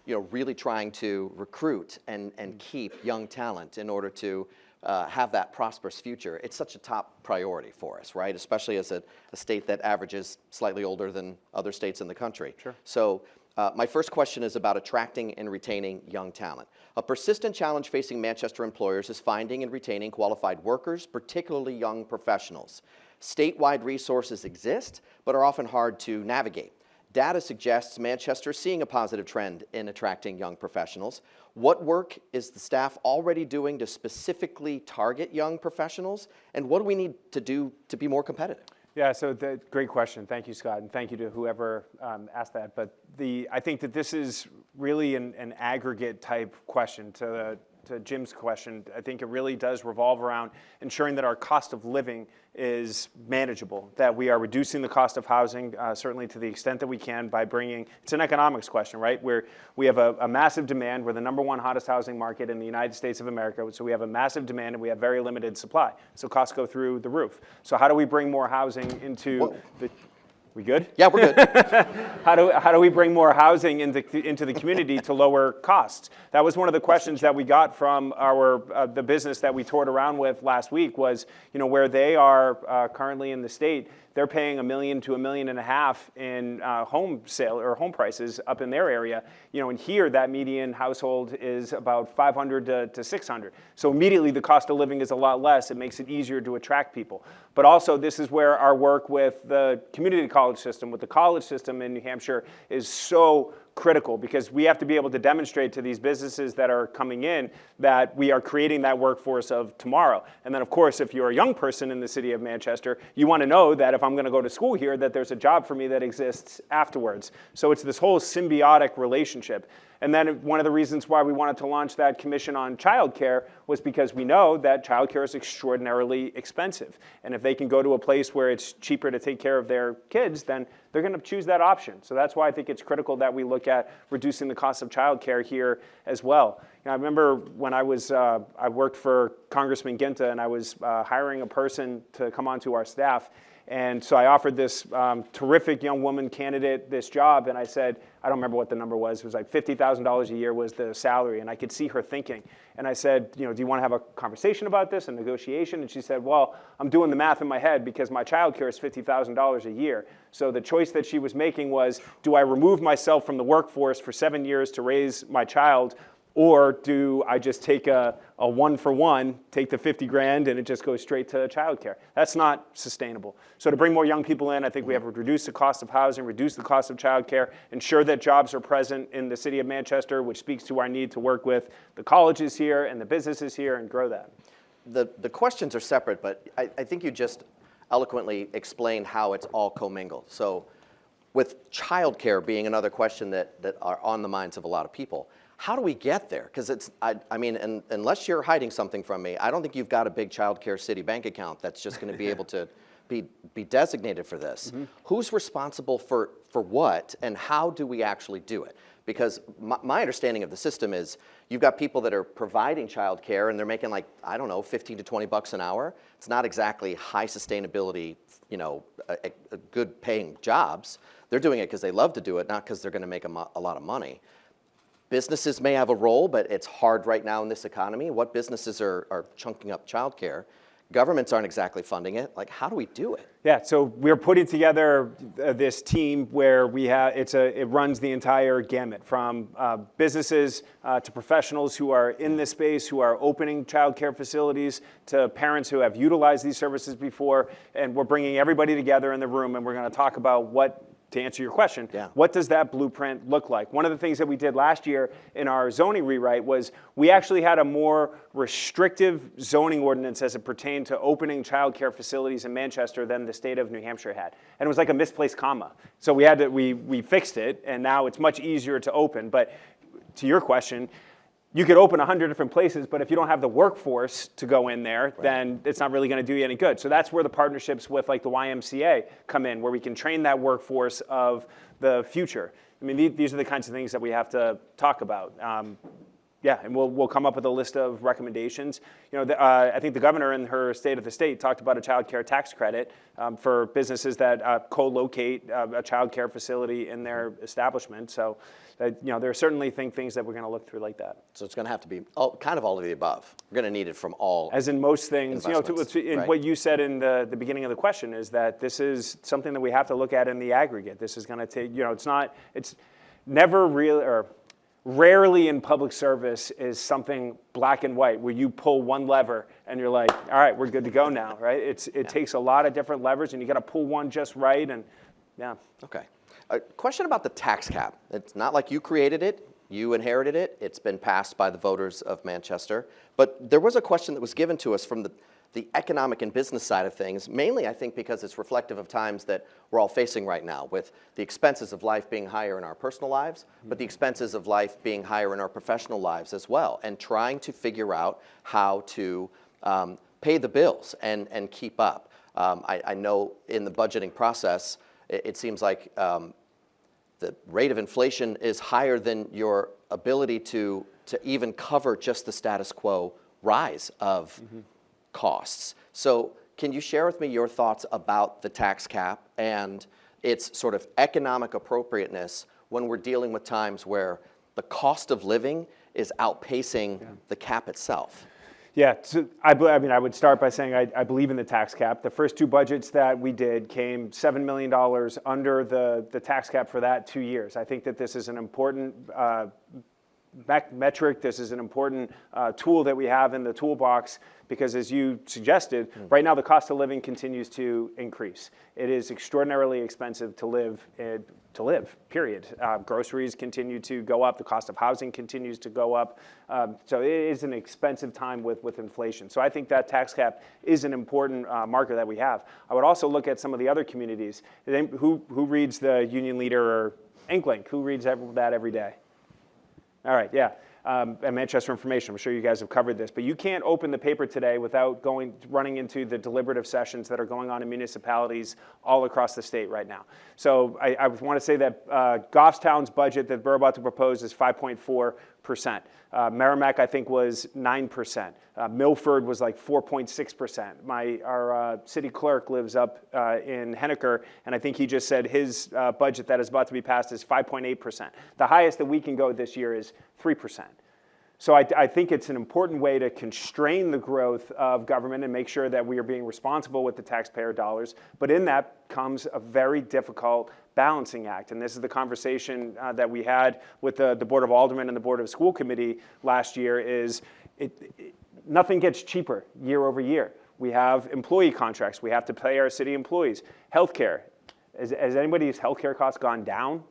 really trying to recruit and keep young talent in order to have that prosperous future. It's such a top priority for us, right? Especially as a state that averages slightly older than other states in the country. Sure. So my first question is about attracting and retaining young talent. A persistent challenge facing Manchester employers is finding and retaining qualified workers, particularly young professionals. Statewide resources exist, but are often hard to navigate. Data suggests Manchester is seeing a positive trend in attracting young professionals. What work is the staff already doing to specifically target young professionals, and what do we need to do to be more competitive? Yeah, so great question. Thank you, Scott, and thank you to whoever asked that. But I think that this is really an aggregate type question to Jim's question. I think it really does revolve around ensuring that our cost of living is manageable, that we are reducing the cost of housing, certainly to the extent that we can by bringing, it's an economics question, right? Where we have a massive demand, we're the #1 hottest housing market in the United States of America, so we have a massive demand and we have very limited supply. So costs go through the roof. So how do we bring more housing into we good? Yeah, we're good. How do we bring more housing into the community to lower costs? That was one of the questions that we got from the business that we toured around with last week was, where they are currently in the state, they're paying $1 million to $1.5 million in home sale or home prices up in their area. And here that median household is about $500 to $600. So immediately the cost of living is a lot less. It makes it easier to attract people. But also this is where our work with the community college system, with the college system in New Hampshire is so critical, because we have to be able to demonstrate to these businesses that are coming in that we are creating that workforce of tomorrow. And then of course, if you're a young person in the city of Manchester, you want to know that if I'm going to go to school here, that there's a job for me that exists afterwards. So it's this whole symbiotic relationship. And then one of the reasons why we wanted to launch that commission on childcare was because we know that childcare is extraordinarily expensive. And if they can go to a place where it's cheaper to take care of their kids, then they're going to choose that option. So that's why I think it's critical that we look at reducing the cost of childcare here as well. I remember when I worked for Congressman Ginta, and I was hiring a person to come onto our staff. And so I offered this terrific young woman candidate this job, and I said, I don't remember what the number was. It was like $50,000 a year was the salary, and I could see her thinking. And I said, do you want to have a conversation about this, a negotiation? And she said, well, I'm doing the math in my head because my childcare is $50,000 a year. So the choice that she was making was, do I remove myself from the workforce for 7 years to raise my child, or do I just take a 1-for-1, take the 50 grand, and it just goes straight to childcare? That's not sustainable. So to bring more young people in, I think we have to reduce the cost of housing, reduce the cost of childcare, ensure that jobs are present in the city of Manchester, which speaks to our need to work with the colleges here and the businesses here and grow that. The questions are separate, but I think you just eloquently explained how it's all commingled. So with childcare being another question that are on the minds of a lot of people, how do we get there? Because I mean, unless you're hiding something from me, I don't think you've got a big child care city bank account that's just going to be able to be designated for this. Mm-hmm. Who's responsible for what, and how do we actually do it? Because my understanding of the system is you've got people that are providing child care and they're making like, I don't know, 15 to 20 bucks an hour. It's not exactly high sustainability, a good paying jobs. They're doing it because they love to do it, not because they're going to make a lot of money. Businesses may have a role, but it's hard right now in this economy. What businesses are chunking up childcare? Governments aren't exactly funding it. Like, how do we do it? Yeah, so we're putting together this team where it runs the entire gamut, from businesses to professionals who are in this space, who are opening childcare facilities, to parents who have utilized these services before, and we're bringing everybody together in the room, and we're going to talk about to answer your question, what does that blueprint look like? One of the things that we did last year in our zoning rewrite was we actually had a more restrictive zoning ordinance as it pertained to opening childcare facilities in Manchester than the state of New Hampshire had. And it was like a misplaced comma. So we fixed it, and now it's much easier to open. But to your question, you could open 100 different places, but if you don't have the workforce to go in there, then it's not really going to do you any good. So that's where the partnerships with like the YMCA come in, where we can train that workforce of the future. I mean, these are the kinds of things that we have to talk about. And we'll come up with a list of recommendations. I think the governor in her State of the State talked about a child care tax credit for businesses that co-locate a child care facility in their establishment. So, there are certainly things that we're going to look through like that. So it's going to have to be kind of all of the above. We're going to need it from all. As in most things, what you said in the beginning of the question is that this is something that we have to look at in the aggregate. This is going to take, it's never real, or rarely in public service is something black and white where you pull one lever and you're like, all right, we're good to go now, right? It takes a lot of different levers, and you got to pull one just right, and Yeah. Okay. A question about the tax cap. It's not like you created it, you inherited it. It's been passed by the voters of Manchester. But there was a question that was given to us from the economic and business side of things, mainly I think because it's reflective of times that we're all facing right now, with the expenses of life being higher in our personal lives, but the expenses of life being higher in our professional lives as well, and trying to figure out how to pay the bills and keep up. I know in the budgeting process, it seems like the rate of inflation is higher than your ability to even cover just the status quo rise of costs. So can you share with me your thoughts about the tax cap and its sort of economic appropriateness when we're dealing with times where the cost of living is outpacing the cap itself? Yeah, so I mean, I would start by saying I believe in the tax cap. The first two budgets that we did came $7 million under the tax cap for that 2 years. I think that this is an important metric. This is an important tool that we have in the toolbox because, as you suggested, right now the cost of living continues to increase. It is extraordinarily expensive to live, period. Groceries continue to go up. The cost of housing continues to go up. So it is an expensive time with inflation. So I think that tax cap is an important marker that we have. I would also look at some of the other communities. Who reads the Union Leader or Inklink? Who reads that every day? All right, yeah. And Manchester Information, I'm sure you guys have covered this, but you can't open the paper today without running into the deliberative sessions that are going on in municipalities all across the state right now. So I want to say that Goffstown's budget that we're about to propose is 5.4%. Merrimack, I think, was 9%. Milford was like 4.6%. Our city clerk lives up in Henniker, and I think he just said his budget that is about to be passed is 5.8%. The highest that we can go this year is 3%. So I think it's an important way to constrain the growth of government and make sure that we are being responsible with the taxpayer dollars. But in that comes a very difficult balancing act. And this is the conversation that we had with the Board of Aldermen and the Board of School Committee last year is nothing gets cheaper year over year. We have employee contracts. We have to pay our city employees. Healthcare. Has anybody's healthcare costs gone down?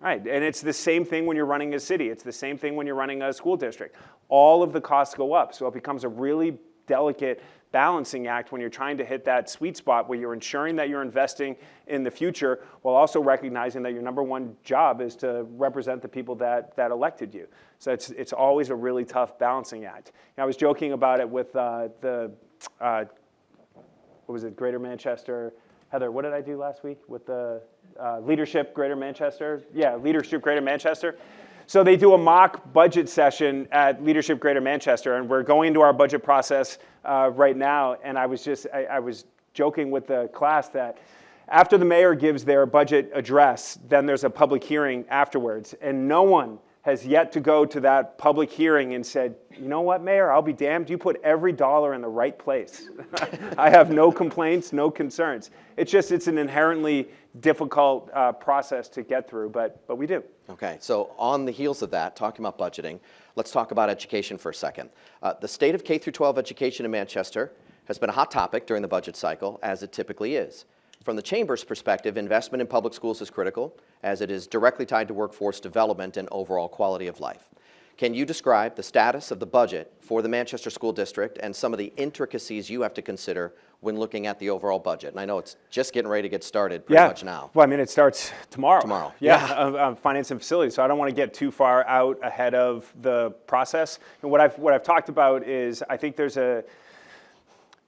Right, and it's the same thing when you're running a city. It's the same thing when you're running a school district. All of the costs go up, so it becomes a really delicate balancing act when you're trying to hit that sweet spot where you're ensuring that you're investing in the future while also recognizing that your number one job is to represent the people that elected you. So it's always a really tough balancing act. And I was joking about it with what was it, Greater Manchester. Heather, what did I do last week with the Leadership Greater Manchester? Yeah, Leadership Greater Manchester. So they do a mock budget session at Leadership Greater Manchester, and we're going into our budget process right now. And I was joking with the class that after the mayor gives their budget address, then there's a public hearing afterwards, and no one has yet to go to that public hearing and said, you know what, Mayor, I'll be damned, you put every dollar in the right place. I have no complaints, no concerns. It's an inherently difficult process to get through, but we do. Okay, so on the heels of that, talking about budgeting, let's talk about education for a second. The state of K through 12 education in Manchester has been a hot topic during the budget cycle, as it typically is. From the Chamber's perspective, investment in public schools is critical, as it is directly tied to workforce development and overall quality of life. Can you describe the status of the budget for the Manchester School District and some of the intricacies you have to consider when looking at the overall budget? And I know it's just getting ready to get started pretty much now. Well, I mean, it starts tomorrow. Tomorrow. Yeah. Finance and facilities. So I don't want to get too far out ahead of the process. And what I've talked about is I think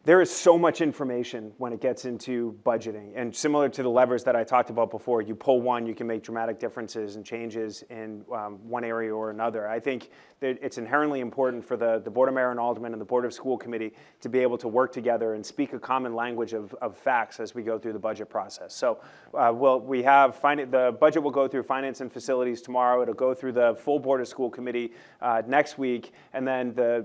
there is so much information when it gets into budgeting. And similar to the levers that I talked about before, you pull one, you can make dramatic differences and changes in one area or another. I think that it's inherently important for the Board of Mayor and Aldermen and the Board of School Committee to be able to work together and speak a common language of facts as we go through the budget process. So the budget will go through Finance and Facilities tomorrow. It'll go through the full Board of School Committee next week. And then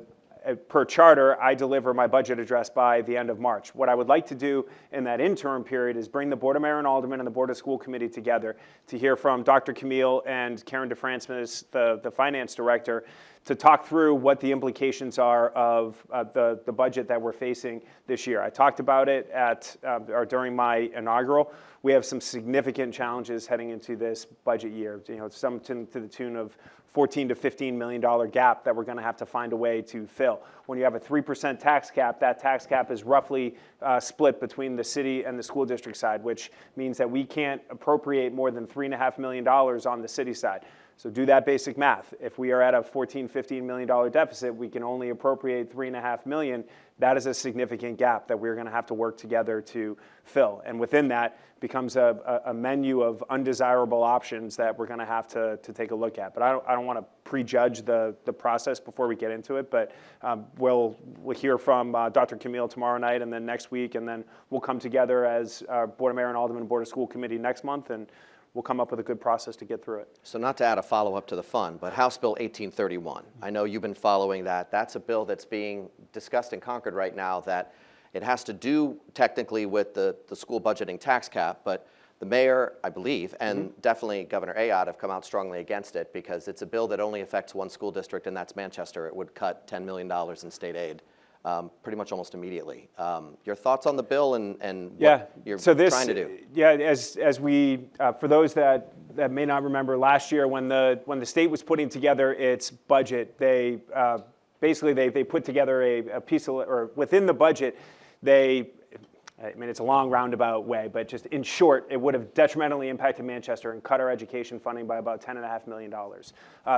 per charter, I deliver my budget address by the end of March. What I would like to do in that interim period is bring the Board of Mayor and Aldermen and the Board of School Committee together to hear from Dr. Camille and Karen DeFrancis, the finance director, to talk through what the implications are of the budget that we're facing this year. I talked about it or during my inaugural. We have some significant challenges heading into this budget year. Some to the tune of $14 to $15 million gap that we're going to have to find a way to fill. When you have a 3% tax cap, that tax cap is roughly split between the city and the school district side, which means that we can't appropriate more than $3.5 million on the city side. So do that basic math. If we are at a $14, $15 million deficit, we can only appropriate $3.5 million. That is a significant gap that we're going to have to work together to fill. And within that becomes a menu of undesirable options that we're going to have to take a look at. But I don't want to prejudge the process before we get into it. But we'll hear from Dr. Camille tomorrow night and then next week. And then we'll come together as Board of Mayor and Alderman Board of School Committee next month. And we'll come up with a good process to get through it. So not to add a follow-up to the fun, but House Bill 1831. I know you've been following that. That's a bill that's being discussed in Concord right now that it has to do technically with the school budgeting tax cap, but the mayor, I believe, and definitely Governor Ayotte have come out strongly against it because it's a bill that only affects one school district, and that's Manchester. It would cut $10 million in state aid. Pretty much almost immediately. Your thoughts on the bill and what you're trying to do? Yeah, as we, for those that may not remember, last year when the state was putting together its budget, they basically they put together a piece of, or within the budget, it's a long roundabout way, but just in short, it would have detrimentally impacted Manchester and cut our education funding by about $10.5 million.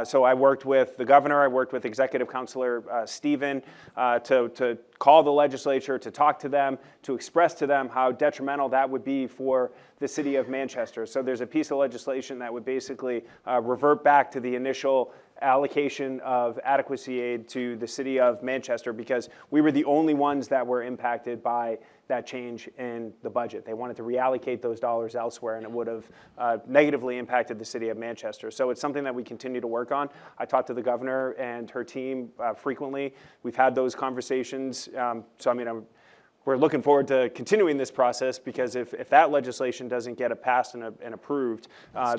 So I worked with the governor, I worked with Executive Counselor Stephen to call the legislature, to talk to them, to express to them how detrimental that would be for the city of Manchester. So there's a piece of legislation that would basically revert back to the initial allocation of adequacy aid to the city of Manchester because we were the only ones that were impacted by that change in the budget. They wanted to reallocate those dollars elsewhere, and it would have negatively impacted the city of Manchester. So it's something that we continue to work on. I talk to the governor and her team frequently. We've had those conversations. We're looking forward to continuing this process because if that legislation doesn't get passed and approved,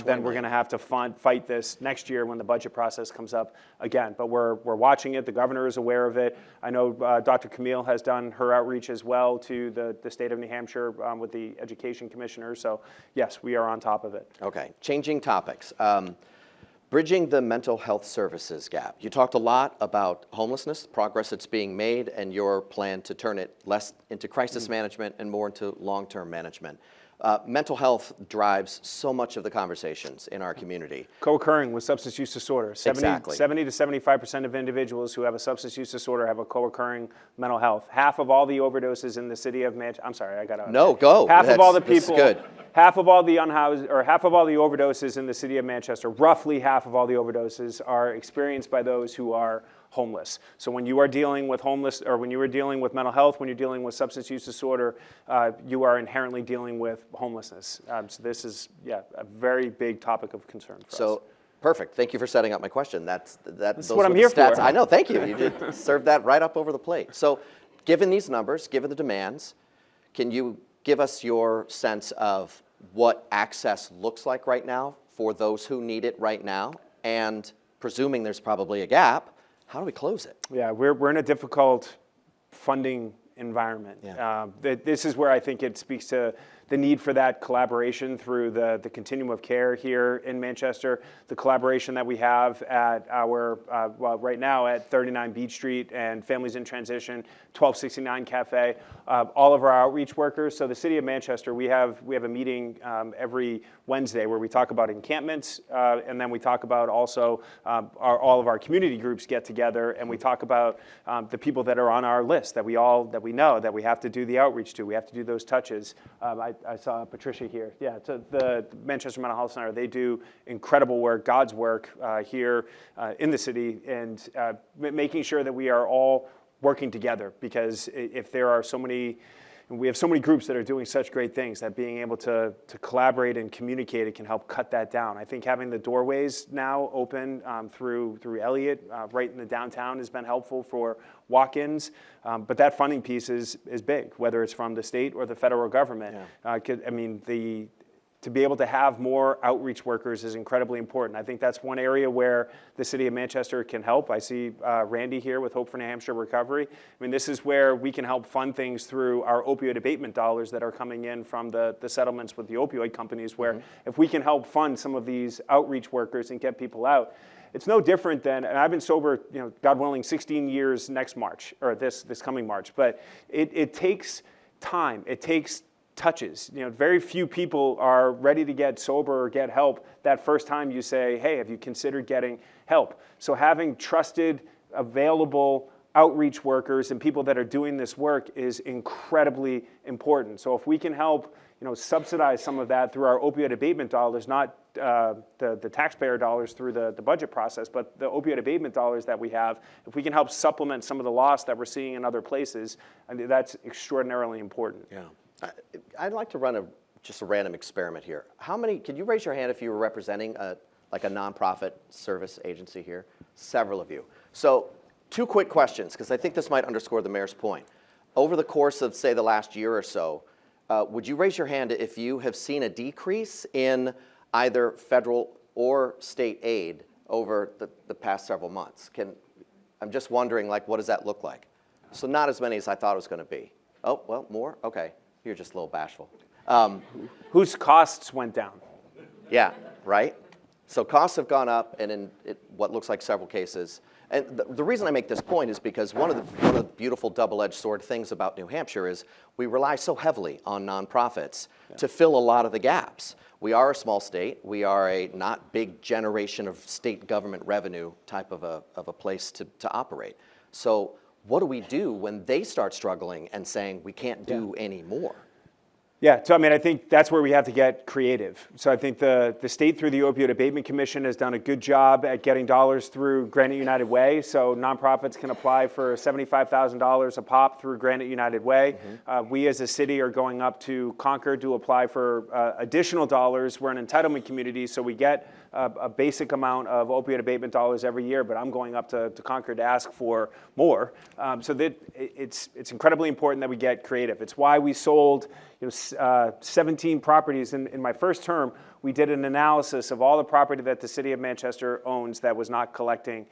then we're going to have to fight this next year when the budget process comes up again. But we're watching it. The governor is aware of it. I know Dr. Camille has done her outreach as well to the state of New Hampshire with the education commissioner. So yes, we are on top of it. Okay, changing topics. Bridging the mental health services gap. You talked a lot about homelessness, progress that's being made, and your plan to turn it less into crisis management and more into long-term management. Mental health drives so much of the conversations in our community. Co-occurring with substance use disorder. Exactly. 70 to 75% of individuals who have a substance use disorder have a co-occurring mental health. Half of all the overdoses in the city of Manchester. I'm sorry, I got to. No, go. Half of all the people. This is good. Half of all the unhoused, or half of all the overdoses in the city of Manchester, roughly half of all the overdoses are experienced by those who are homeless. So when you are dealing with homeless, or when you are dealing with mental health, when you're dealing with substance use disorder, you are inherently dealing with homelessness. So this is, a very big topic of concern for us. Perfect. Thank you for setting up my question. That's what I'm here for. I know. Thank you. You did serve that right up over the plate. So, given these numbers, given the demands, can you give us your sense of what access looks like right now for those who need it right now? And presuming there's probably a gap, how do we close it? Yeah, we're in a difficult funding environment. Yeah. This is where I think it speaks to the need for that collaboration through the continuum of care here in Manchester, the collaboration that we have at our, right now at 39 Beach Street and Families in Transition, 1269 Cafe, all of our outreach workers. So the city of Manchester, we have a meeting every Wednesday where we talk about encampments, and then we talk about also all of our community groups get together, and we talk about the people that are on our list that we know that we have to do the outreach to. We have to do those touches. I saw Patricia here. Yeah, so the Manchester Mental Health Center, they do incredible work, God's work here in the city, and making sure that we are all working together, because if there are so many, we have so many groups that are doing such great things, that being able to collaborate and communicate, it can help cut that down. I think having the doorways now open through Elliott right in the downtown has been helpful for walk-ins, but that funding piece is big, whether it's from the state or the federal government. Yeah. to be able to have more outreach workers is incredibly important. I think that's one area where the city of Manchester can help. I see Randy here with Hope for New Hampshire Recovery. I mean, this is where we can help fund things through our opioid abatement dollars that are coming in from the settlements with the opioid companies, where if we can help fund some of these outreach workers and get people out, it's no different than, and I've been sober, God willing, 16 years next March, or this coming March, but it takes time, it takes touches. Very few people are ready to get sober or get help that first time you say, hey, have you considered getting help? So having trusted, available outreach workers and people that are doing this work is incredibly important. So if we can help subsidize some of that through our opioid abatement dollars, not the taxpayer dollars through the budget process, but the opioid abatement dollars that we have, if we can help supplement some of the loss that we're seeing in other places, I mean, that's extraordinarily important. Yeah. I'd like to run just a random experiment here. Can you raise your hand if you were representing a nonprofit service agency here? Several of you. So 2 quick questions, because I think this might underscore the mayor's point. Over the course of, say, the last year or so, would you raise your hand if you have seen a decrease in either federal or state aid over the past several months? I'm just wondering, what does that look like? So not as many as I thought it was going to be. Oh, well, more? Okay. You're just a little bashful. Whose costs went down? Yeah, right? So costs have gone up, and in what looks like several cases. And the reason I make this point is because one of the beautiful double-edged sword things about New Hampshire is we rely so heavily on nonprofits to fill a lot of the gaps. We are a small state. We are a not big generation of state government revenue type of a place to operate. So what do we do when they start struggling and saying we can't do any more? Yeah, so I mean, I think that's where we have to get creative. So I think the state through the Opioid Abatement Commission has done a good job at getting dollars through Granite United Way. So nonprofits can apply for $75,000 a pop through Granite United Way. We as a city are going up to Concord to apply for additional dollars. We're an entitlement community, so we get a basic amount of opioid abatement dollars every year, but I'm going up to Concord to ask for more. So that it's incredibly important that we get creative. It's why we sold 17 properties. In my first term, we did an analysis of all the property that the city of Manchester owns that was not collecting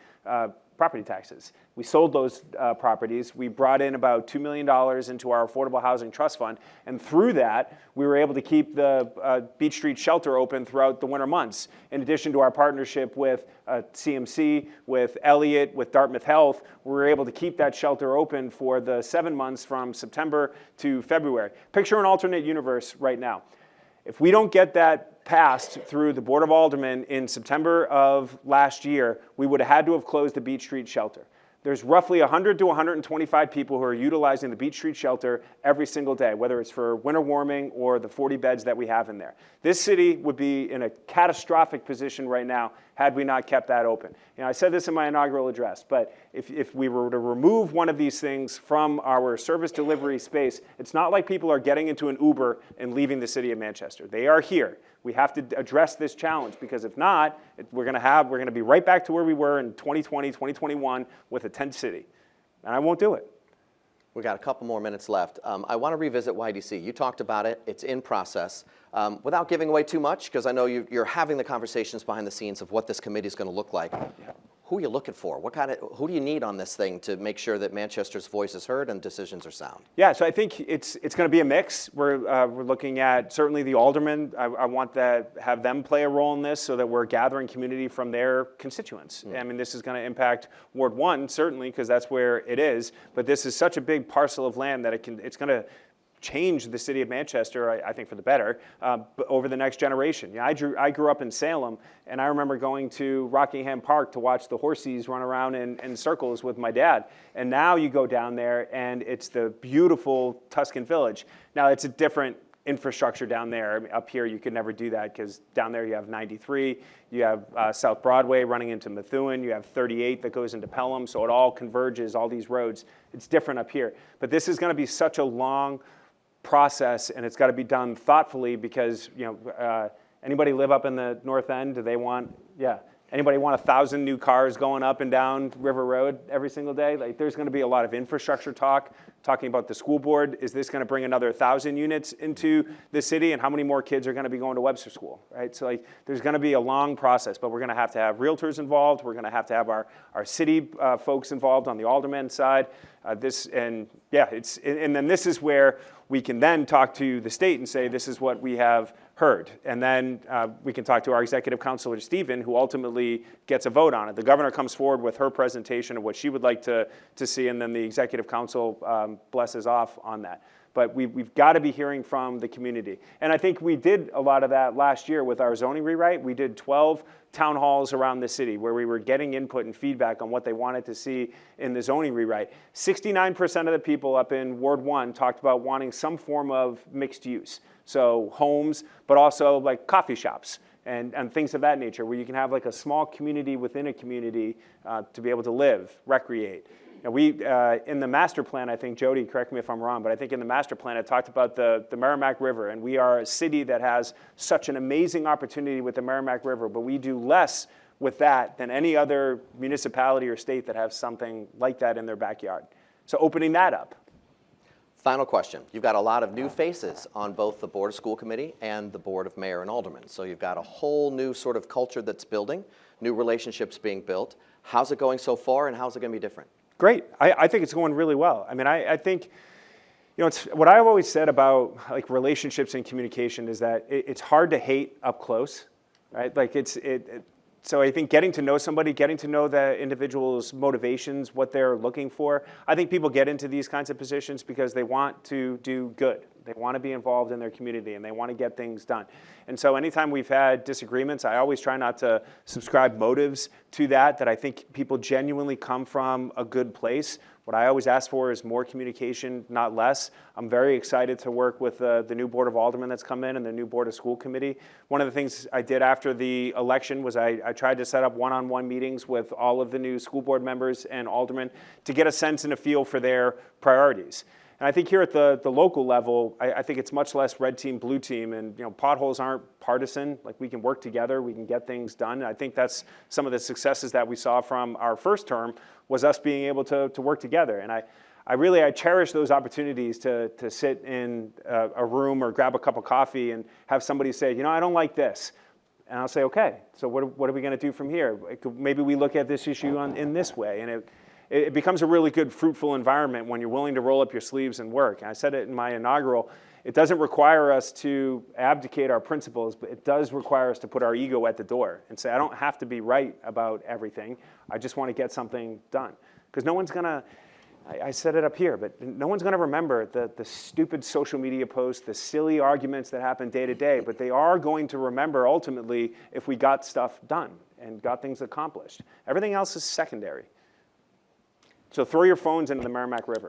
property taxes. We sold those properties. We brought in about $2 million into our Affordable Housing Trust Fund, and through that, we were able to keep the Beach Street shelter open throughout the winter months. In addition to our partnership with CMC, with Elliott, with Dartmouth Health, we were able to keep that shelter open for the 7 months from September to February. Picture an alternate universe right now. If we don't get that passed through the Board of Aldermen in September of last year, we would have had to have closed the Beach Street shelter. There's roughly 100 to 125 people who are utilizing the Beach Street shelter every single day, whether it's for winter warming or the 40 beds that we have in there. This city would be in a catastrophic position right now had we not kept that open. I said this in my inaugural address, but if we were to remove one of these things from our service delivery space, it's not like people are getting into an Uber and leaving the city of Manchester. They are here. We have to address this challenge, because if not, we're going to be right back to where we were in 2020, 2021 with a tent city. And I won't do it. We've got a couple more minutes left. I want to revisit YDC. You talked about it. It's in process. Without giving away too much, because I know you're having the conversations behind the scenes of what this committee is going to look like. Who are you looking for? Who do you need on this thing to make sure that Manchester's voice is heard and decisions are sound? Yeah, so I think it's going to be a mix. We're looking at certainly the aldermen. I want to have them play a role in this so that we're gathering community from their constituents. I mean, this is going to impact Ward 1, certainly, because that's where it is. But this is such a big parcel of land that it's going to change the city of Manchester, I think, for the better, over the next generation. I grew up in Salem, and I remember going to Rockingham Park to watch the horses run around in circles with my dad. And now you go down there, and it's the beautiful Tuscan Village. Now, it's a different infrastructure down there. I mean, up here, you could never do that, because down there you have 93, you have South Broadway running into Methuen, you have 38 that goes into Pelham, so it all converges, all these roads. It's different up here. But this is going to be such a long process, and it's got to be done thoughtfully, because anybody live up in the North End? Do they want? Yeah, Anybody want 1,000 new cars going up and down River Road every single day? Like, there's going to be a lot of infrastructure talking about the school board. Is this going to bring another 1,000 units into the city? And how many more kids are going to be going to Webster School, right? So like, there's going to be a long process, but we're going to have realtors involved. We're going to have our city folks involved on the alderman side. And then this is where we can then talk to the state and say, this is what we have heard. And then we can talk to our executive counselor, Stephen, who ultimately gets a vote on it. The governor comes forward with her presentation of what she would like to see, and then the executive council blesses off on that. But we've got to be hearing from the community. And I think we did a lot of that last year with our zoning rewrite. We did 12 town halls around the city where we were getting input and feedback on what they wanted to see in the zoning rewrite. 69% of the people up in Ward 1 talked about wanting some form of mixed use. So homes, but also like coffee shops and things of that nature, where you can have like a small community within a community to be able to live, recreate. Now in the master plan, I think, Jody, correct me if I'm wrong, but I think in the master plan it talked about the Merrimack River, and we are a city that has such an amazing opportunity with the Merrimack River, but we do less with that than any other municipality or state that has something like that in their backyard. So opening that up. Final question. You've got a lot of new faces on both the Board of School Committee and the Board of Mayor and Aldermen. So you've got a whole new sort of culture that's building, new relationships being built. How's it going so far, and how's it going to be different? Great. I think it's going really well. I mean, I think, it's what I've always said about like relationships and communication is that it's hard to hate up close, right? Like so I think getting to know somebody, getting to know the individual's motivations, what they're looking for. I think people get into these kinds of positions because they want to do good. They want to be involved in their community and they want to get things done. And so anytime we've had disagreements, I always try not to subscribe motives to that I think people genuinely come from a good place. What I always ask for is more communication, not less. I'm very excited to work with the new Board of Aldermen that's come in and the new Board of School Committee. One of the things I did after the election was I tried to set up one-on-one meetings with all of the new school board members and aldermen to get a sense and a feel for their priorities. And I think here at the local level, I think it's much less red team, blue team, and potholes aren't partisan. Like, we can work together, we can get things done. And I think that's some of the successes that we saw from our first term was us being able to work together. And I cherish those opportunities to sit in a room or grab a cup of coffee and have somebody say, I don't like this. And I'll say, okay, so what are we going to do from here? Maybe we look at this issue in this way. And it becomes a really good, fruitful environment when you're willing to roll up your sleeves and work. And I said it in my inaugural, it doesn't require us to abdicate our principles, but it does require us to put our ego at the door and say, I don't have to be right about everything. I just want to get something done. Because no one's going to, I said it up here, but no one's going to remember the stupid social media posts, the silly arguments that happen day to day, but they are going to remember ultimately if we got stuff done and got things accomplished. Everything else is secondary. So throw your phones into the Merrimack River.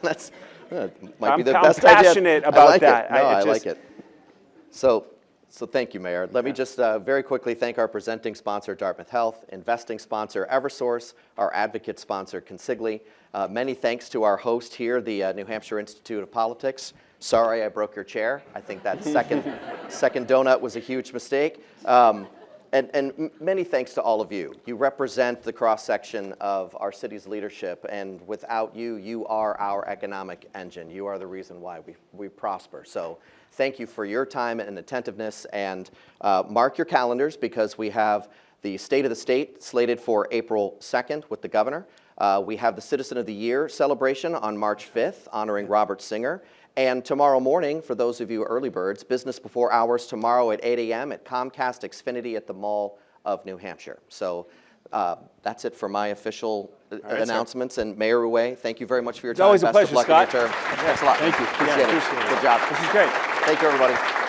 That might be the best I'm idea. passionate about like that. It. No, I like it. So thank you, Mayor. Let me just very quickly thank our presenting sponsor, Dartmouth Health, investing sponsor, Eversource, our advocate sponsor, Consigli. Many thanks to our host here, the New Hampshire Institute of Politics. Sorry I broke your chair. I think that second donut was a huge mistake. And many thanks to all of you. You represent the cross-section of our city's leadership, and without you, you are our economic engine. You are the reason why we prosper. So thank you for your time and attentiveness, and mark your calendars because we have the State of the State slated for April 2nd with the governor. We have the Citizen of the Year celebration on March 5th, honoring Robert Singer. And tomorrow morning, for those of you early birds, business before hours tomorrow at 8 a.m. at Comcast Xfinity at the Mall of New Hampshire. So that's it for my official announcements. And Mayor Ruais, thank you very much for your time. It's always a pleasure, Scott. Thanks a lot. Thank you. Appreciate it. Good job. This is great. Thank you, everybody.